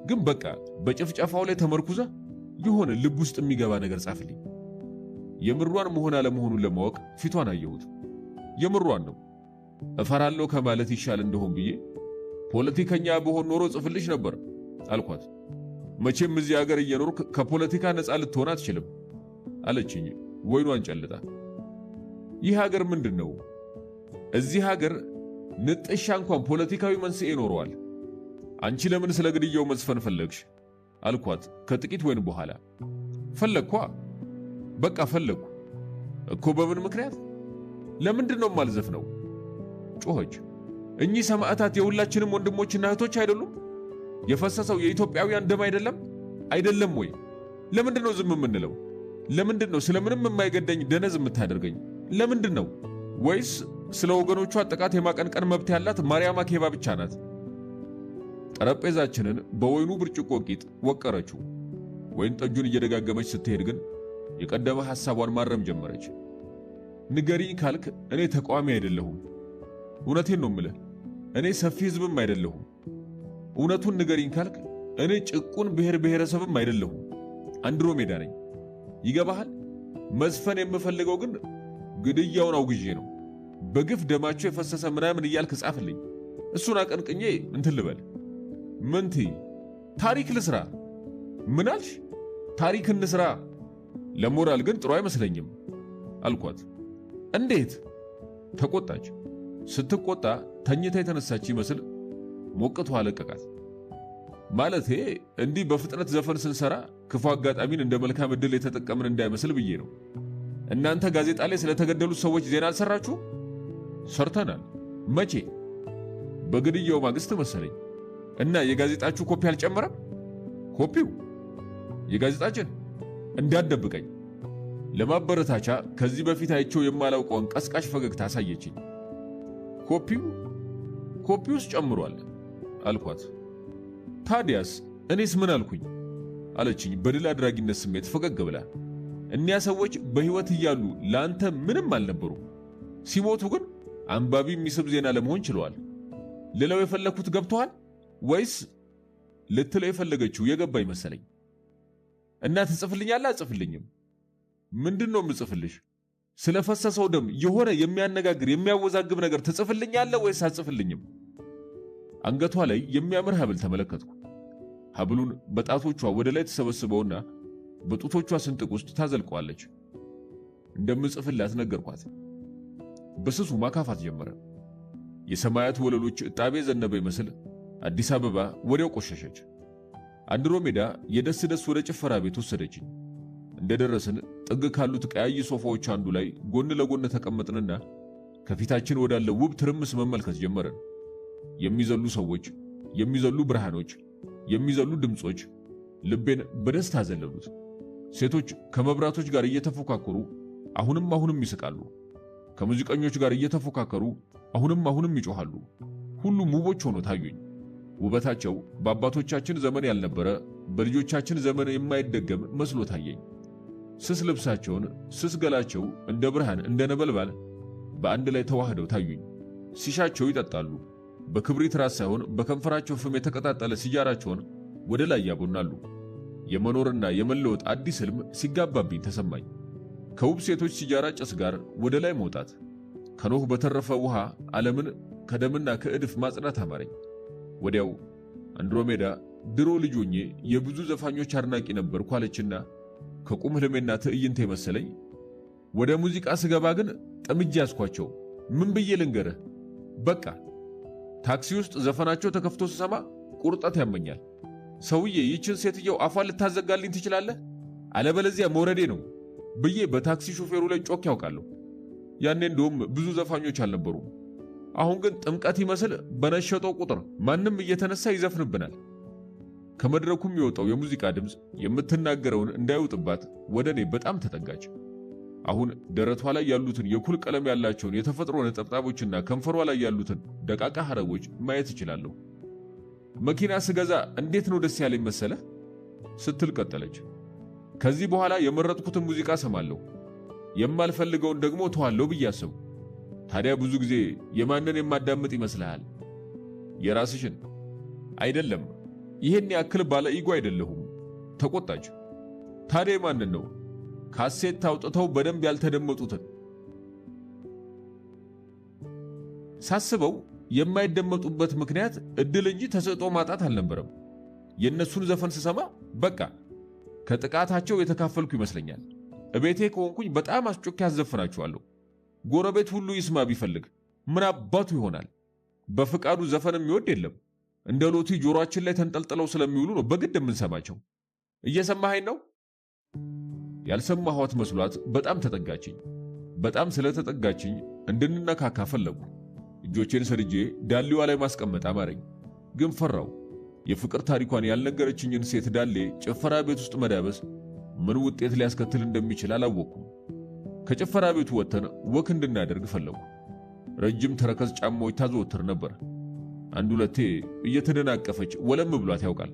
ግን በቃ በጭፍጨፋው ላይ ተመርኩዛ የሆነ ልብ ውስጥ የሚገባ ነገር ጻፍልኝ። የምሯን መሆን አለመሆኑን ለማወቅ ፊቷን አየሁት። የምሯን ነው። እፈራለሁ ከማለት ይሻል እንደሆን ብዬ ፖለቲከኛ በሆን ኖሮ ጽፍልሽ ነበር አልኳት። መቼም እዚህ ሀገር እየኖርክ ከፖለቲካ ነፃ ልትሆን አትችልም አለችኝ ወይኗን ጨልጣ። ይህ ሀገር ምንድን ነው? እዚህ ሀገር ንጥሻ እንኳን ፖለቲካዊ መንስኤ ይኖረዋል። አንቺ ለምን ስለ ግድያው መዝፈን ፈለግሽ አልኳት ከጥቂት ወይን በኋላ። ፈለግኳ፣ በቃ ፈለግኩ እኮ። በምን ምክንያት? ለምንድን ነው የማልዘፍነው? ጮኸች። እኚህ ሰማዕታት የሁላችንም ወንድሞችና እህቶች አይደሉም? የፈሰሰው የኢትዮጵያውያን ደም አይደለም? አይደለም ወይ? ለምንድን ነው ዝም የምንለው? ለምንድን ነው ስለምንም የማይገደኝ ደነዝ የምታደርገኝ? ለምንድን ነው? ወይስ ስለ ወገኖቿ ጥቃት የማቀንቀን መብት ያላት ማርያም አኬባ ብቻ ናት? ጠረጴዛችንን በወይኑ ብርጭቆ ቂጥ ወቀረችው። ወይን ጠጁን እየደጋገመች ስትሄድ ግን የቀደመ ሐሳቧን ማረም ጀመረች። ንገሪኝ ካልክ እኔ ተቃዋሚ አይደለሁም። እውነቴን ነው የምልህ። እኔ ሰፊ ሕዝብም አይደለሁም። እውነቱን ንገሪኝ ካልክ እኔ ጭቁን ብሔር ብሔረሰብም አይደለሁም። አንድሮሜዳ ነኝ። ይገባሃል? መዝፈን የምፈልገው ግን ግድያውን አውግዤ ነው። በግፍ ደማቸው የፈሰሰ ምናምን እያልክ ጻፍልኝ። እሱን አቀንቅኜ እንትን ልበል። ምንቲ ታሪክ ልስራ? ምን አልሽ? ታሪክ እንስራ። ለሞራል ግን ጥሩ አይመስለኝም አልኳት። እንዴት? ተቆጣች። ስትቆጣ ተኝታ የተነሳች ይመስል ሞቅቷ አለቀቃት። ማለቴ እንዲህ በፍጥነት ዘፈን ስንሰራ ክፉ አጋጣሚን እንደ መልካም ዕድል የተጠቀምን እንዳይመስል ብዬ ነው። እናንተ ጋዜጣ ላይ ስለተገደሉት ሰዎች ዜና አልሰራችሁ? ሰርተናል። መቼ? በግድያው ማግስት መሰለኝ። እና የጋዜጣችሁ ኮፒ አልጨመረም? ኮፒው የጋዜጣችን? እንዳትደብቀኝ። ለማበረታቻ ከዚህ በፊት አይቼው የማላውቀውን ቀስቃሽ ፈገግታ አሳየችኝ። ኮፒውስ ጨምሯል አልኳት። ታዲያስ እኔስ ምን አልኩኝ አለችኝ በድል አድራጊነት ስሜት ፈገግ ብላ። እኒያ ሰዎች በሕይወት እያሉ ለአንተ ምንም አልነበሩም። ሲሞቱ ግን አንባቢ የሚስብ ዜና ለመሆን ችለዋል። ልለው የፈለግኩት ገብቶሃል ወይስ? ልትለው የፈለገችው የገባኝ መሰለኝ። እና ትጽፍልኛለህ? አጽፍልኝም? ምንድን ነው የምጽፍልሽ? ስለፈሰሰው ደም የሆነ የሚያነጋግር የሚያወዛግብ ነገር ትጽፍልኛለህ ወይስ አጽፍልኝም? አንገቷ ላይ የሚያምር ሐብል ተመለከትኩ። ሐብሉን በጣቶቿ ወደ ላይ ተሰበስበውና በጡቶቿ ስንጥቅ ውስጥ ታዘልቀዋለች። እንደምጽፍላት ነገርኳት። በስሱ ማካፋት ጀመረ። የሰማያት ወለሎች እጣቤ ዘነበ ይመስል አዲስ አበባ ወዲያው ቆሸሸች። አንድሮሜዳ የደስ ደስ ወደ ጭፈራ ቤት ወሰደችኝ። እንደደረስን ጥግ ካሉት ቀያይ ሶፋዎች አንዱ ላይ ጎን ለጎን ተቀመጥንና ከፊታችን ወዳለ ውብ ትርምስ መመልከት ጀመርን። የሚዘሉ ሰዎች፣ የሚዘሉ ብርሃኖች፣ የሚዘሉ ድምጾች ልቤን በደስታ ዘለሉት። ሴቶች ከመብራቶች ጋር እየተፎካከሩ አሁንም ይስቃሉ። ከሙዚቀኞች ጋር እየተፎካከሩ አሁንም ይጮሃሉ። ሁሉም ውቦች ሆኖ ታዩኝ። ውበታቸው በአባቶቻችን ዘመን ያልነበረ በልጆቻችን ዘመን የማይደገም መስሎ ታየኝ። ስስ ልብሳቸውን፣ ስስ ገላቸው እንደ ብርሃን እንደ ነበልባል በአንድ ላይ ተዋህደው ታዩኝ። ሲሻቸው ይጠጣሉ። በክብሪት ራስ ሳይሆን በከንፈራቸው ፍም የተቀጣጠለ ሲጃራቸውን ወደ ላይ ያቦናሉ። የመኖርና የመለወጥ አዲስ ህልም ሲጋባብኝ ተሰማኝ። ከውብ ሴቶች ሲጃራ ጭስ ጋር ወደ ላይ መውጣት፣ ከኖህ በተረፈ ውሃ ዓለምን ከደምና ከእድፍ ማጽዳት አማረኝ። ወዲያው አንድሮሜዳ ድሮ ልጅ ሆኜ የብዙ ዘፋኞች አድናቂ ነበርኩ አለችና ከቁም ህልሜና ትዕይንቴ መሰለኝ። ወደ ሙዚቃ ስገባ ግን ጠምጄ ያስኳቸው። ምን ብዬ ልንገርህ? በቃ ታክሲ ውስጥ ዘፈናቸው ተከፍቶ ስሰማ ቁርጠት ያመኛል። ሰውዬ ይችን ሴትየው አፏን ልታዘጋልኝ ትችላለህ? አለበለዚያ መውረዴ ነው ብዬ በታክሲ ሾፌሩ ላይ ጮክ ያውቃለሁ። ያኔ እንደውም ብዙ ዘፋኞች አልነበሩም። አሁን ግን ጥምቀት ይመስል በነሸጠው ቁጥር ማንም እየተነሳ ይዘፍንብናል። ከመድረኩ የሚወጣው የሙዚቃ ድምፅ የምትናገረውን እንዳይውጥባት ወደ እኔ በጣም ተጠጋች። አሁን ደረቷ ላይ ያሉትን የኩል ቀለም ያላቸውን የተፈጥሮ ነጠብጣቦችና ከንፈሯ ላይ ያሉትን ደቃቃ ሐረጎች ማየት እችላለሁ። መኪና ስገዛ እንዴት ነው ደስ ያለኝ መሰለህ ስትል ቀጠለች። ከዚህ በኋላ የመረጥኩትን ሙዚቃ ሰማለሁ፣ የማልፈልገውን ደግሞ ተዋለሁ ብዬ አሰብኩ። ታዲያ ብዙ ጊዜ የማንን የማዳምጥ ይመስልሃል? የራስሽን። አይደለም፣ ይሄን ያክል ባለ ኢጎ አይደለሁም። ተቆጣች። ታዲያ የማንን ነው? ካሴት አውጥተው በደንብ ያልተደመጡትን። ሳስበው የማይደመጡበት ምክንያት እድል እንጂ ተሰጥኦ ማጣት አልነበረም። የነሱን ዘፈን ስሰማ በቃ ከጥቃታቸው የተካፈልኩ ይመስለኛል። እቤቴ ከሆንኩኝ በጣም አስጮክ ያዘፍናቸዋለሁ። ጎረቤት ሁሉ ይስማ ቢፈልግ ምን አባቱ ይሆናል? በፍቃዱ ዘፈን የሚወድ የለም። እንደ ሎቲ ጆሮአችን ላይ ተንጠልጥለው ስለሚውሉ ነው በግድ የምንሰማቸው። እየሰማኸኝ ነው? ያልሰማኋት መስሏት በጣም ተጠጋችኝ። በጣም ስለተጠጋችኝ እንድንነካካ ፈለጉ። እጆቼን ሰድጄ ዳሌዋ ላይ ማስቀመጥ አማረኝ፣ ግን ፈራው። የፍቅር ታሪኳን ያልነገረችኝን ሴት ዳሌ ጭፈራ ቤት ውስጥ መዳበስ ምን ውጤት ሊያስከትል እንደሚችል አላወቅኩም። ከጭፈራ ቤቱ ወጥተን ወክ እንድናደርግ ፈለጉ። ረጅም ተረከዝ ጫማዎች ታዘወትር ነበር። አንድ ሁለቴ እየተደናቀፈች ወለም ብሏት ያውቃል።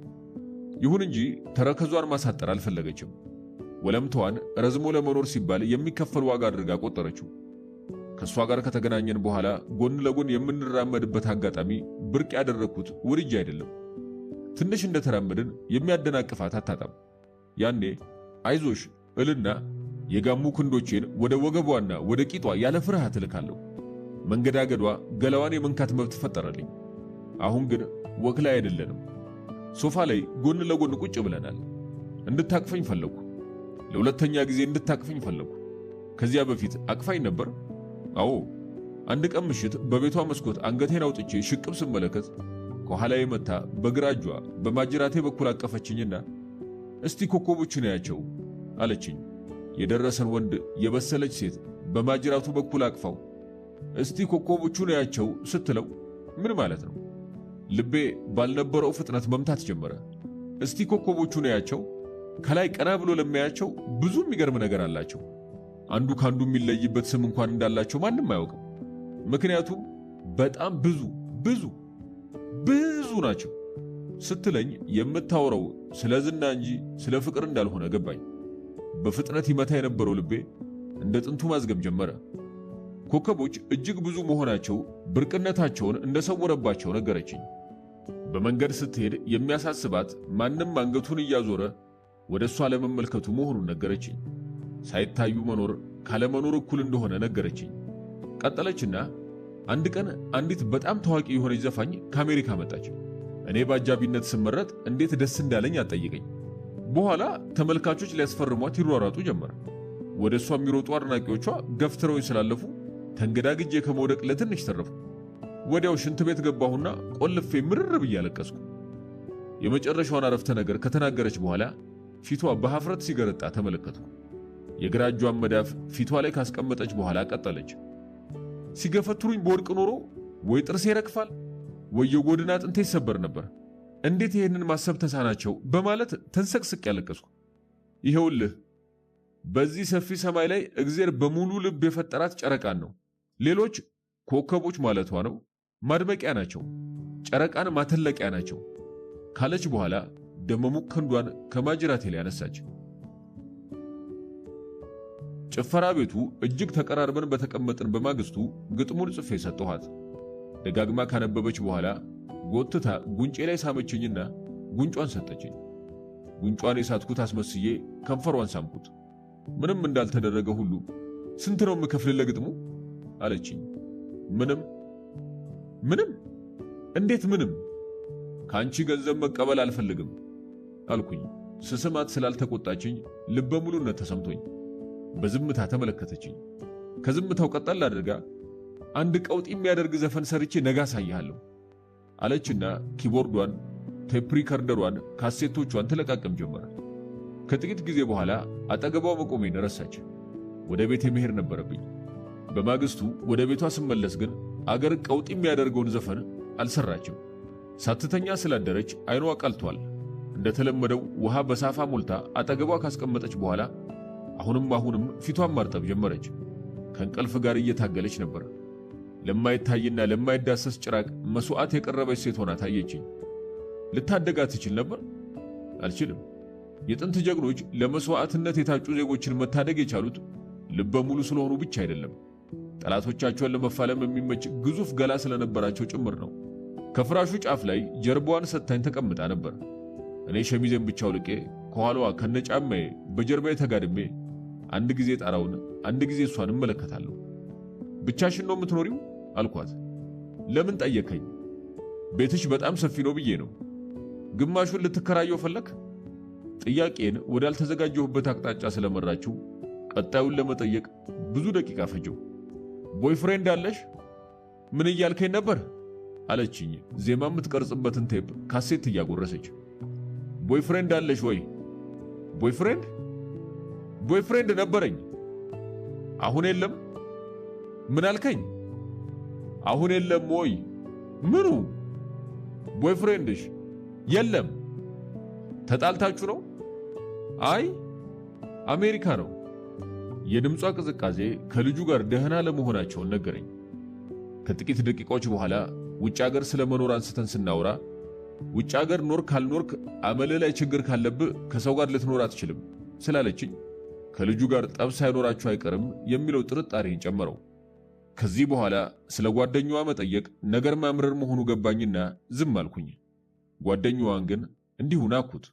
ይሁን እንጂ ተረከዟን ማሳጠር አልፈለገችም። ወለምቷን ረዝሞ ለመኖር ሲባል የሚከፈል ዋጋ አድርጋ ቆጠረችው። ከሷ ጋር ከተገናኘን በኋላ ጎን ለጎን የምንራመድበት አጋጣሚ ብርቅ ያደረኩት ውርጅ አይደለም። ትንሽ እንደተራመድን የሚያደናቅፋት አታጣም። ያኔ አይዞሽ እልና የጋሙ ክንዶቼን ወደ ወገቧና ወደ ቂጧ ያለ ፍርሃት እልካለሁ። መንገዳገዷ ገላዋን የመንካት መብት ፈጠረልኝ። አሁን ግን ወክ ላይ አይደለንም። ሶፋ ላይ ጎን ለጎን ቁጭ ብለናል። እንድታቅፈኝ ፈለኩ። ለሁለተኛ ጊዜ እንድታቅፈኝ ፈለኩ። ከዚያ በፊት አቅፋኝ ነበር። አዎ፣ አንድ ቀን ምሽት በቤቷ መስኮት አንገቴን አውጥቼ ሽቅብ ስመለከት ከኋላዬ መታ በግራ እጇ በማጅራቴ በኩል አቀፈችኝና እስቲ ኮከቦቹን ያቸው አለችኝ። የደረሰን ወንድ የበሰለች ሴት በማጅራቱ በኩል አቅፋው እስቲ ኮከቦቹን ያቸው ስትለው ምን ማለት ነው? ልቤ ባልነበረው ፍጥነት መምታት ጀመረ። እስቲ ኮከቦቹን ያቸው ከላይ ቀና ብሎ ለሚያያቸው ብዙ የሚገርም ነገር አላቸው። አንዱ ካንዱ የሚለይበት ስም እንኳን እንዳላቸው ማንም አያውቅም። ምክንያቱም በጣም ብዙ ናቸው ስትለኝ የምታወራው ስለ ዝና እንጂ ስለ ፍቅር እንዳልሆነ ገባኝ። በፍጥነት ይመታ የነበረው ልቤ እንደ ጥንቱ ማዝገብ ጀመረ። ኮከቦች እጅግ ብዙ መሆናቸው ብርቅነታቸውን እንደሰወረባቸው ነገረችኝ። በመንገድ ስትሄድ የሚያሳስባት ማንም አንገቱን እያዞረ ወደ እሷ ለመመልከቱ መሆኑን ነገረችኝ። ሳይታዩ መኖር ካለመኖር እኩል እንደሆነ ነገረችኝ። ቀጠለችና አንድ ቀን አንዲት በጣም ታዋቂ የሆነች ዘፋኝ ከአሜሪካ መጣች። እኔ በአጃቢነት ስመረጥ እንዴት ደስ እንዳለኝ አትጠይቀኝ። በኋላ ተመልካቾች ሊያስፈርሟት ይሯሯጡ ጀመር። ወደ እሷ የሚሮጡ አድናቂዎቿ ገፍትረውኝ ስላለፉ ተንገዳግጄ ከመውደቅ ለትንሽ ተረፍኩ። ወዲያው ሽንት ቤት ገባሁና ቆልፌ ምርር ብዬ አለቀስኩ። የመጨረሻውን አረፍተ ነገር ከተናገረች በኋላ ፊቷ በሐፍረት ሲገረጣ ተመለከትኩ። የግራ እጇን መዳፍ ፊቷ ላይ ካስቀመጠች በኋላ ቀጠለች። ሲገፈትሩኝ በወድቅ ኖሮ ወይ ጥርሴ ይረግፋል ወይ የጎድን አጥንቴ ይሰበር ነበር። እንዴት ይሄንን ማሰብ ተሳናቸው በማለት ተንሰቅስቅ ያለቀስኩ። ይሄውልህ በዚህ ሰፊ ሰማይ ላይ እግዚአብሔር በሙሉ ልብ የፈጠራት ጨረቃን ነው። ሌሎች ኮከቦች ማለቷ ነው ማድመቂያ ናቸው፣ ጨረቃን ማተለቂያ ናቸው ካለች በኋላ ደመሙቅ ክንዷን ከማጅራቴ ላይ አነሳች። ጭፈራ ቤቱ እጅግ ተቀራርበን በተቀመጥን በማግስቱ ግጥሙን ጽፌ ሰጠኋት። ደጋግማ ካነበበች በኋላ ጎትታ ጉንጬ ላይ ሳመችኝና ጉንጯን ሰጠችኝ። ጉንጯን የሳትኩት አስመስዬ ከንፈሯን ሳምኩት። ምንም እንዳልተደረገ ሁሉ ስንት ነው የምከፍልህ ለግጥሙ አለችኝ። ምንም? እንዴት ምንም? ከአንቺ ገንዘብ መቀበል አልፈልግም አልኩኝ። ስስማት ስላልተቆጣችኝ ልበ ሙሉነት ተሰምቶኝ በዝምታ ተመለከተችኝ። ከዝምታው ቀጠል አድርጋ አንድ ቀውጢ የሚያደርግ ዘፈን ሰርቼ ነገ አሳይሃለሁ አለችና ኪቦርዷን፣ ቴፕ ሪከርደሯን፣ ካሴቶቿን ትለቃቅም ጀመረ። ከጥቂት ጊዜ በኋላ አጠገቧ መቆሜን ረሳች። ወደ ቤቴ መሄድ ነበረብኝ። በማግስቱ ወደ ቤቷ ስመለስ ግን አገር ቀውጢ የሚያደርገውን ዘፈን አልሰራችም። ሳትተኛ ስላደረች አይኗ ቀልቷል። እንደተለመደው ውሃ በሳፋ ሞልታ አጠገቧ ካስቀመጠች በኋላ አሁንም ፊቷን ማርጠብ ጀመረች። ከእንቅልፍ ጋር እየታገለች ነበር። ለማይታይና ለማይዳሰስ ጭራቅ መስዋዕት የቀረበች ሴት ሆና ታየችኝ። ልታደጋት ትችል ነበር? አልችልም። የጥንት ጀግኖች ለመስዋዕትነት የታጩ ዜጎችን መታደግ የቻሉት ልበ ሙሉ ስለሆኑ ብቻ አይደለም፣ ጠላቶቻቸውን ለመፋለም የሚመች ግዙፍ ገላ ስለነበራቸው ጭምር ነው። ከፍራሹ ጫፍ ላይ ጀርባዋን ሰጥታኝ ተቀምጣ ነበር። እኔ ሸሚዜን ብቻ አውልቄ ከኋላዋ ከነጫማዬ በጀርባዬ ተጋድሜ አንድ ጊዜ ጣራውን አንድ ጊዜ እሷን እመለከታለሁ። ብቻሽን ነው የምትኖሪው አልኳት። ለምን ጠየከኝ? ቤትሽ በጣም ሰፊ ነው ብዬ ነው። ግማሹን ልትከራየው ፈለክ? ጥያቄን ወዳልተዘጋጀሁበት አቅጣጫ ስለመራችው ቀጣዩን ለመጠየቅ ብዙ ደቂቃ ፈጀው። ቦይፍሬንድ አለሽ? ምን እያልከኝ ነበር አለችኝ፣ ዜማ የምትቀርጽበትን ቴፕ ካሴት እያጎረሰች። ቦይፍሬንድ አለሽ ወይ? ቦይፍሬንድ ነበረኝ። አሁን የለም? ምን አልከኝ? አሁን የለም ወይ? ምኑ? ቦይፍሬንድሽ የለም። ተጣልታችሁ ነው? አይ አሜሪካ ነው። የድምጿ ቅዝቃዜ ከልጁ ጋር ደህና ለመሆናቸውን ነገረኝ። ከጥቂት ደቂቃዎች በኋላ ውጭ ሀገር ስለመኖር አንስተን ስናወራ ውጭ ሀገር ኖር ካልኖርክ አመል ላይ ችግር ካለብህ ከሰው ጋር ልትኖር አትችልም ስላለችኝ ከልጁ ጋር ጠብ ሳይኖራችሁ አይቀርም የሚለው ጥርጣሬን ጨመረው። ከዚህ በኋላ ስለ ጓደኛዋ መጠየቅ ነገር ማምረር መሆኑ ገባኝና ዝም አልኩኝ። ጓደኛዋን ግን እንዲሁ ናኩት።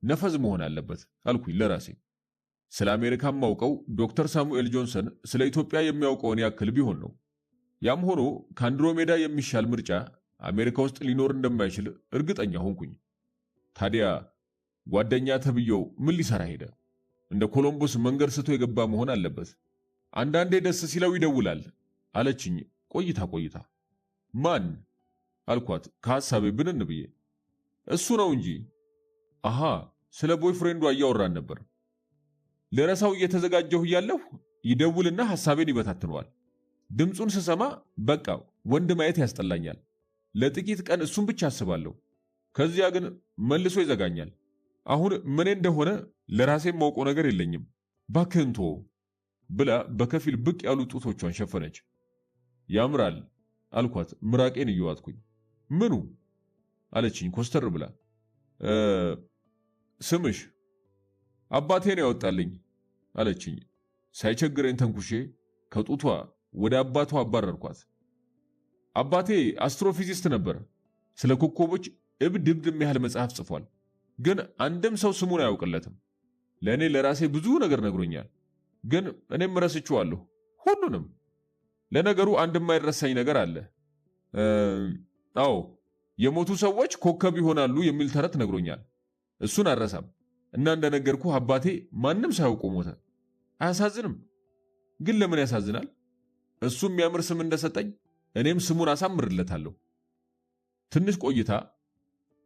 ነፈዝ መሆን አለበት አልኩኝ ለራሴ። ስለ አሜሪካ ማውቀው ዶክተር ሳሙኤል ጆንሰን ስለ ኢትዮጵያ የሚያውቀውን ያክል ቢሆን ነው። ያም ሆኖ ከአንድሮሜዳ የሚሻል ምርጫ አሜሪካ ውስጥ ሊኖር እንደማይችል እርግጠኛ ሆንኩኝ። ታዲያ ጓደኛ ተብየው ምን ሊሰራ ሄደ? እንደ ኮሎምቦስ መንገድ ስቶ የገባ መሆን አለበት። አንዳንዴ ደስ ሲለው ይደውላል አለችኝ ቆይታ። ማን አልኳት ከሐሳቤ ብንን ብዬ። እሱ ነው እንጂ። አሃ ስለ ቦይፍሬንዷ እያወራን ነበር። ለረሳው እየተዘጋጀሁ እያለሁ ይደውልና ሐሳቤን ይበታትነዋል። ድምፁን ስሰማ በቃ ወንድ ማየት ያስጠላኛል። ለጥቂት ቀን እሱን ብቻ አስባለሁ። ከዚያ ግን መልሶ ይዘጋኛል። አሁን ምን እንደሆነ ለራሴም ማውቀው ነገር የለኝም። ባክህን ተወው ብላ በከፊል ብቅ ያሉ ጡቶቿን ሸፈነች። ያምራል አልኳት ምራቄን እየዋጥኩኝ። ምኑ አለችኝ ኮስተር ብላ። ስምሽ አባቴን ያወጣልኝ አለችኝ። ሳይቸግረኝ ተንኩሼ ከጡቷ ወደ አባቷ አባረርኳት። አባቴ አስትሮፊዚስት ነበር። ስለ ኮከቦች እብድ የሚያህል መጽሐፍ ጽፏል። ግን አንድም ሰው ስሙን አያውቅለትም። ለእኔ ለራሴ ብዙ ነገር ነግሮኛል። ግን እኔም ረስቼዋለሁ ሁሉንም። ለነገሩ አንድ የማይረሳኝ ነገር አለ። አዎ የሞቱ ሰዎች ኮከብ ይሆናሉ የሚል ተረት ነግሮኛል። እሱን አረሳም። እና እንደነገርኩ አባቴ ማንም ሳያውቁ ሞተ። አያሳዝንም? ግን ለምን ያሳዝናል? እሱ የሚያምር ስም እንደሰጠኝ እኔም ስሙን አሳምርለታለሁ። ትንሽ ቆይታ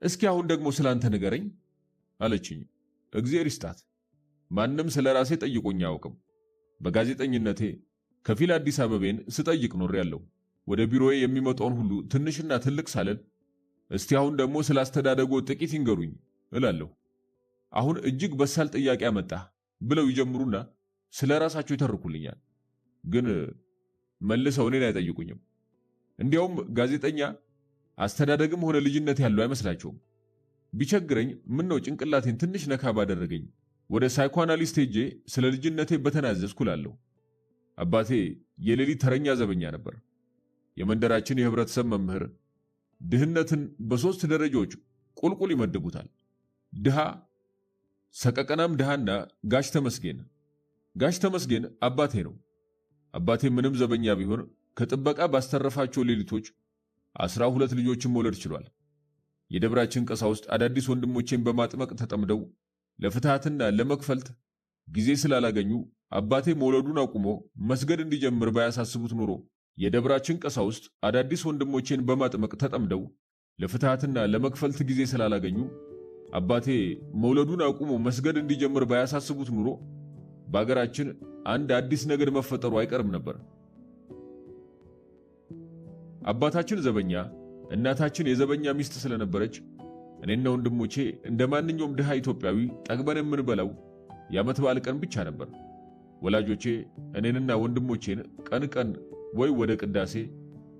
እስኪ አሁን ደግሞ ስላንተ ንገረኝ አለችኝ። እግዚአብሔር ይስጣት። ማንም ስለ ራሴ ጠይቆኝ አያውቅም። በጋዜጠኝነቴ ከፊል አዲስ አበቤን ስጠይቅ ኖሬያለሁ። ወደ ቢሮዬ የሚመጣውን ሁሉ ትንሽና ትልቅ ሳለን እስቲ አሁን ደግሞ ስላስተዳደጎ ጥቂት ይንገሩኝ እላለሁ። አሁን እጅግ በሳል ጥያቄ አመጣ ብለው ይጀምሩና ስለ ራሳቸው ይተርኩልኛል። ግን መልሰው እኔን አይጠይቁኝም። እንዲያውም ጋዜጠኛ አስተዳደግም ሆነ ልጅነት ያለው አይመስላቸውም። ቢቸግረኝ ምን ነው ጭንቅላቴን ትንሽ ነካ ባደረገኝ ወደ ሳይኮአናሊስት ሄጄ ስለ ልጅነቴ በተናዘዝኩ እላለሁ። አባቴ የሌሊት ተረኛ ዘበኛ ነበር። የመንደራችን የህብረተሰብ መምህር፣ ድህነትን በ3 ደረጃዎች ቁልቁል ይመድቡታል። ድሃ፣ ሰቀቀናም ድሃና ጋሽ ተመስገን። ጋሽ ተመስገን አባቴ ነው። አባቴ ምንም ዘበኛ ቢሆን ከጥበቃ ባስተረፋቸው ሌሊቶች 12 ልጆችን መውለድ ችሏል። የደብራችን ቀሳውስት አዳዲስ ወንድሞቼን በማጥመቅ ተጠምደው ለፍትሃትና ለመክፈልት ጊዜ ስላላገኙ አባቴ መውለዱን አቁሞ መስገድ እንዲጀምር ባያሳስቡት ኑሮ የደብራችን ቀሳውስት አዳዲስ ወንድሞቼን በማጥመቅ ተጠምደው ለፍትሃትና ለመክፈልት ጊዜ ስላላገኙ አባቴ መውለዱን አቁሞ መስገድ እንዲጀምር ባያሳስቡት ኑሮ በአገራችን አንድ አዲስ ነገድ መፈጠሩ አይቀርም ነበር። አባታችን ዘበኛ፣ እናታችን የዘበኛ ሚስት ስለነበረች እኔና ወንድሞቼ እንደ ማንኛውም ድሃ ኢትዮጵያዊ ጠግበን የምንበላው የዓመት በዓል ቀን ብቻ ነበር። ወላጆቼ እኔንና ወንድሞቼን ቀን ቀን ወይ ወደ ቅዳሴ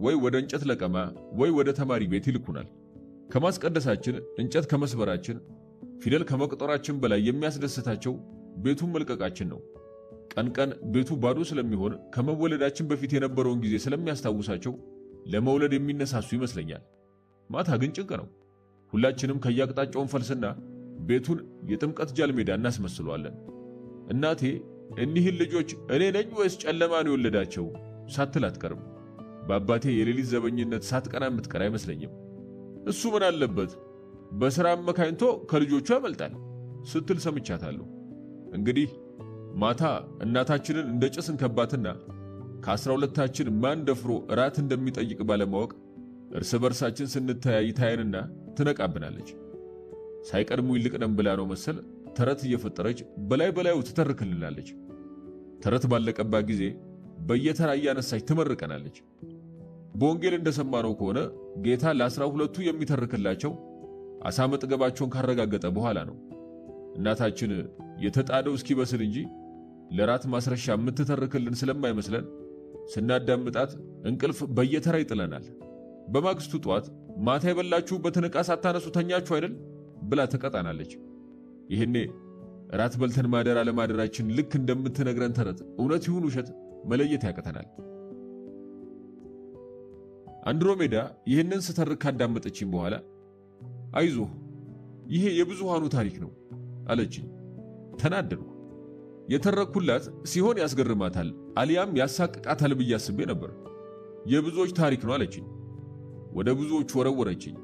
ወይ ወደ እንጨት ለቀማ ወይ ወደ ተማሪ ቤት ይልኩናል። ከማስቀደሳችን እንጨት ከመስበራችን ፊደል ከመቁጠራችን በላይ የሚያስደስታቸው ቤቱን መልቀቃችን ነው። ቀን ቀን ቤቱ ባዶ ስለሚሆን ከመወለዳችን በፊት የነበረውን ጊዜ ስለሚያስታውሳቸው ለመውለድ የሚነሳሱ ይመስለኛል። ማታ ግን ጭንቅ ነው። ሁላችንም ከያቅጣጫውን ፈልስና ቤቱን የጥምቀት ጃልሜዳ እናስመስለዋለን። እናቴ እኒህን ልጆች እኔ ነኝ ወይስ ጨለማ ነው የወለዳቸው ሳትል አትቀርም። በአባቴ የሌሊት ዘበኝነት ሳትቀና የምትቀር አይመስለኝም። እሱ ምን አለበት በሥራ አመካኝቶ ከልጆቹ ያመልጣል ስትል ሰምቻታለሁ። እንግዲህ ማታ እናታችንን እንደ ጭስ እንከባትና ከ12ታችን ማን ደፍሮ እራት እንደሚጠይቅ ባለማወቅ እርስ በርሳችን ስንተያይ ታየንና ትነቃብናለች። ሳይቀድሙ ይልቅነም ብላ ነው መሰል ተረት እየፈጠረች በላዩ ትተርክልናለች። ተረት ባለቀባት ጊዜ በየተራ እያነሳች ትመርቀናለች። በወንጌል እንደሰማነው ከሆነ ጌታ ለ12ቱ የሚተርክላቸው አሳ መጥገባቸውን ካረጋገጠ በኋላ ነው። እናታችን የተጣደው እስኪበስል እንጂ ለራት ማስረሻ የምትተርክልን ስለማይመስለን ስናዳምጣት እንቅልፍ በየተራ ይጥለናል። በማግስቱ ጧት ማታ የበላችሁበትን ዕቃ ሳታነሱ ተኛችሁ አይደል ብላ ተቀጣናለች። ይህኔ ራት በልተን ማደር አለማደራችን ልክ እንደምትነግረን ተረት እውነት ይሁን ውሸት መለየት ያቅተናል። አንድሮሜዳ ይህንን ስተርክ ካዳመጠችኝ በኋላ አይዞህ ይሄ የብዙሃኑ ታሪክ ነው አለችኝ። ተናደድኩ። የተረኩላት ሲሆን ያስገርማታል አሊያም ያሳቅቃታል ብዬ አስቤ ነበር። የብዙዎች ታሪክ ነው አለችኝ። ወደ ብዙዎች ወረወረችኝ።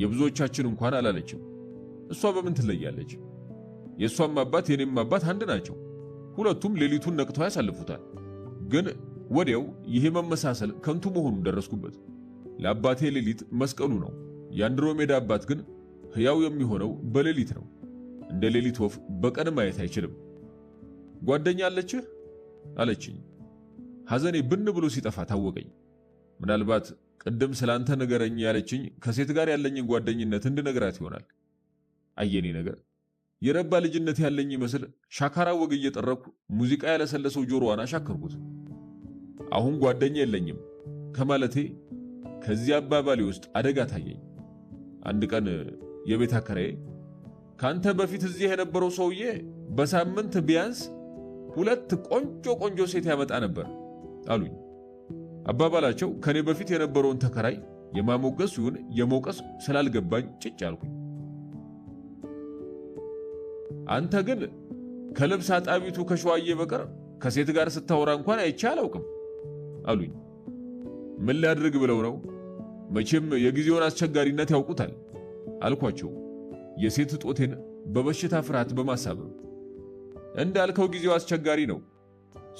የብዙዎቻችን እንኳን አላለችም። እሷ በምን ትለያለች? የእሷም አባት የኔም አባት አንድ ናቸው። ሁለቱም ሌሊቱን ነቅተው ያሳልፉታል። ግን ወዲያው ይሄ መመሳሰል ከንቱ መሆኑን ደረስኩበት። ለአባቴ ሌሊት መስቀሉ ነው። የአንድሮሜዳ አባት ግን ሕያው የሚሆነው በሌሊት ነው። እንደ ሌሊት ወፍ በቀን ማየት አይችልም። ጓደኛ አለችህ አለችኝ። ሐዘኔ ብን ብሎ ሲጠፋ ታወቀኝ። ምናልባት ቅድም ስላንተ ንገረኝ ያለችኝ ከሴት ጋር ያለኝን ጓደኝነት እንድነግራት ይሆናል። አየኔ ነገር የረባ ልጅነት ያለኝ ይመስል ሻካራ ወግ እየጠረኩ ሙዚቃ ያለሰለሰው ጆሮዋን አሻከርኩት። አሁን ጓደኛ የለኝም ከማለቴ ከዚህ አባባሌ ውስጥ አደጋ ታየኝ። አንድ ቀን የቤት አከራዬ ካንተ በፊት እዚህ የነበረው ሰውዬ በሳምንት ቢያንስ 2 ቆንጆ ሴት ያመጣ ነበር አሉኝ። አባባላቸው ከኔ በፊት የነበረውን ተከራይ የማሞገስ ይሁን የመውቀስ ስላልገባኝ ጭጭ አልኩኝ። አንተ ግን ከልብስ አጣቢቱ ከሸዋዬ በቀር ከሴት ጋር ስታወራ እንኳን አይቼ አላውቅም አሉኝ። ምን ላድርግ ብለው ነው? መቼም የጊዜውን አስቸጋሪነት ያውቁታል አልኳቸው፣ የሴት ጦቴን በበሽታ ፍርሃት በማሳበብ። እንዳልከው ጊዜው አስቸጋሪ ነው፣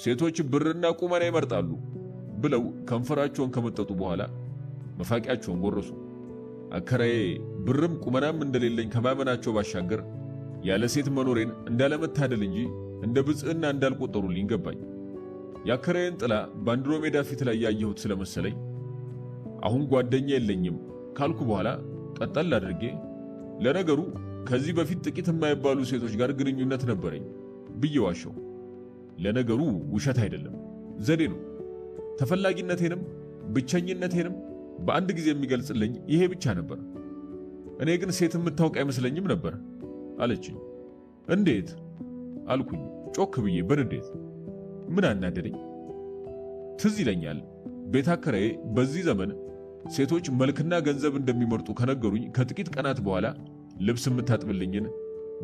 ሴቶች ብርና ቁመና ይመርጣሉ ብለው ከንፈራቸውን ከመጠጡ በኋላ መፋቂያቸውን ጎረሱ። አከራዬ ብርም ቁመናም እንደሌለኝ ከማመናቸው ባሻገር ያለ ሴት መኖሬን እንዳለመታደል እንጂ እንደ ብጽዕና እንዳልቆጠሩልኝ ገባኝ። የአከራዬን ጥላ በአንድሮሜዳ ፊት ላይ ያየሁት ስለመሰለኝ አሁን ጓደኛ የለኝም ካልኩ በኋላ ቀጠል አድርጌ ለነገሩ ከዚህ በፊት ጥቂት የማይባሉ ሴቶች ጋር ግንኙነት ነበረኝ ብዬ ዋሸው። ለነገሩ ውሸት አይደለም፣ ዘዴ ነው። ተፈላጊነቴንም ብቸኝነቴንም በአንድ ጊዜ የሚገልጽልኝ ይሄ ብቻ ነበር። እኔ ግን ሴት የምታውቅ አይመስለኝም ነበር አለችኝ። እንዴት አልኩኝ ጮክ ብዬ በንዴት። ምን አናደደኝ? ትዝ ይለኛል ቤት አከራዬ በዚህ ዘመን ሴቶች መልክና ገንዘብ እንደሚመርጡ ከነገሩኝ ከጥቂት ቀናት በኋላ ልብስ የምታጥብልኝን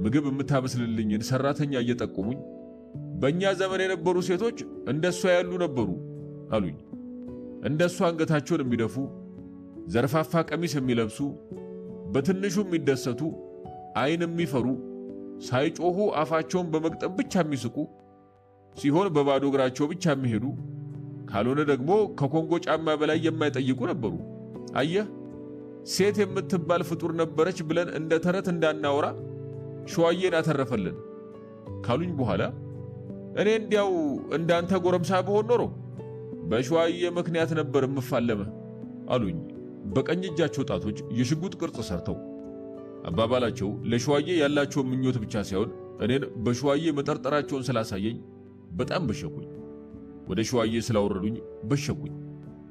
ምግብ የምታበስልልኝን ሰራተኛ እየጠቆሙኝ በእኛ ዘመን የነበሩ ሴቶች እንደሷ ያሉ ነበሩ አሉኝ። እንደሷ አንገታቸውን የሚደፉ፣ ዘርፋፋ ቀሚስ የሚለብሱ፣ በትንሹ የሚደሰቱ፣ አይን የሚፈሩ፣ ሳይጮሁ አፋቸውን በመግጠም ብቻ የሚስቁ ሲሆን በባዶ እግራቸው ብቻ የሚሄዱ ካልሆነ ደግሞ ከኮንጎ ጫማ በላይ የማይጠይቁ ነበሩ። አየህ ሴት የምትባል ፍጡር ነበረች ብለን እንደ ተረት እንዳናወራ ሸዋዬን አተረፈልን ካሉኝ በኋላ እኔ እንዲያው እንዳንተ ጎረምሳ በሆን ኖሮ በሸዋዬ ምክንያት ነበር የምፋለመህ አሉኝ በቀኝ እጃቸው ጣቶች የሽጉጥ ቅርጽ ሰርተው። አባባላቸው ለሸዋዬ ያላቸው ምኞት ብቻ ሳይሆን እኔን በሸዋዬ መጠርጠራቸውን ስላሳየኝ በጣም በሸኩኝ። ወደ ሸዋዬ ስላወረዱኝ በሸኩኝ።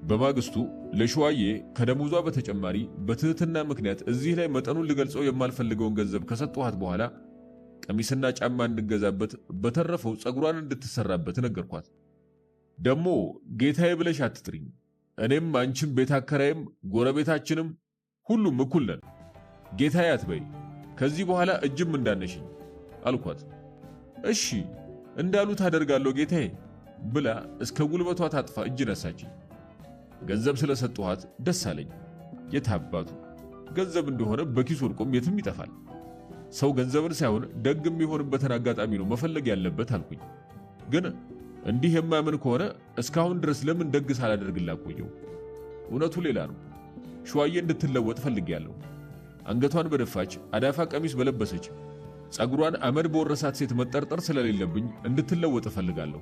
በማግስቱ ለሸዋዬ ከደሞዟ በተጨማሪ በትህትና ምክንያት እዚህ ላይ መጠኑን ልገልጸው የማልፈልገውን ገንዘብ ከሰጠኋት በኋላ ቀሚስና ጫማ እንድገዛበት በተረፈው ጸጉሯን እንድትሰራበት ነገርኳት። ደሞ ጌታዬ ብለሽ አትጥሪኝ፣ እኔም አንቺም ቤት አከራይም ጎረቤታችንም ሁሉም እኩል ነን። ጌታዬ አትበይ፣ ከዚህ በኋላ እጅም እንዳነሽኝ አልኳት። እሺ እንዳሉት አደርጋለሁ ጌታዬ ብላ እስከ ጉልበቷ ታጥፋ እጅ ነሳችኝ። ገንዘብ ስለሰጠኋት ደስ አለኝ። የታባቱ ገንዘብ እንደሆነ በኪስ ወድቆም የትም ይጠፋል። ሰው ገንዘብን ሳይሆን ደግ የሚሆንበትን አጋጣሚ ነው መፈለግ ያለበት አልኩኝ። ግን እንዲህ የማያምን ከሆነ እስካሁን ድረስ ለምን ደግ ሳላደርግላት ቆየው? እውነቱ ሌላ ነው። ሸዋዬ እንድትለወጥ ፈልጌያለሁ። አንገቷን በደፋች አዳፋ ቀሚስ በለበሰች ጸጉሯን አመድ በወረሳት ሴት መጠርጠር ስለሌለብኝ እንድትለወጥ እፈልጋለሁ።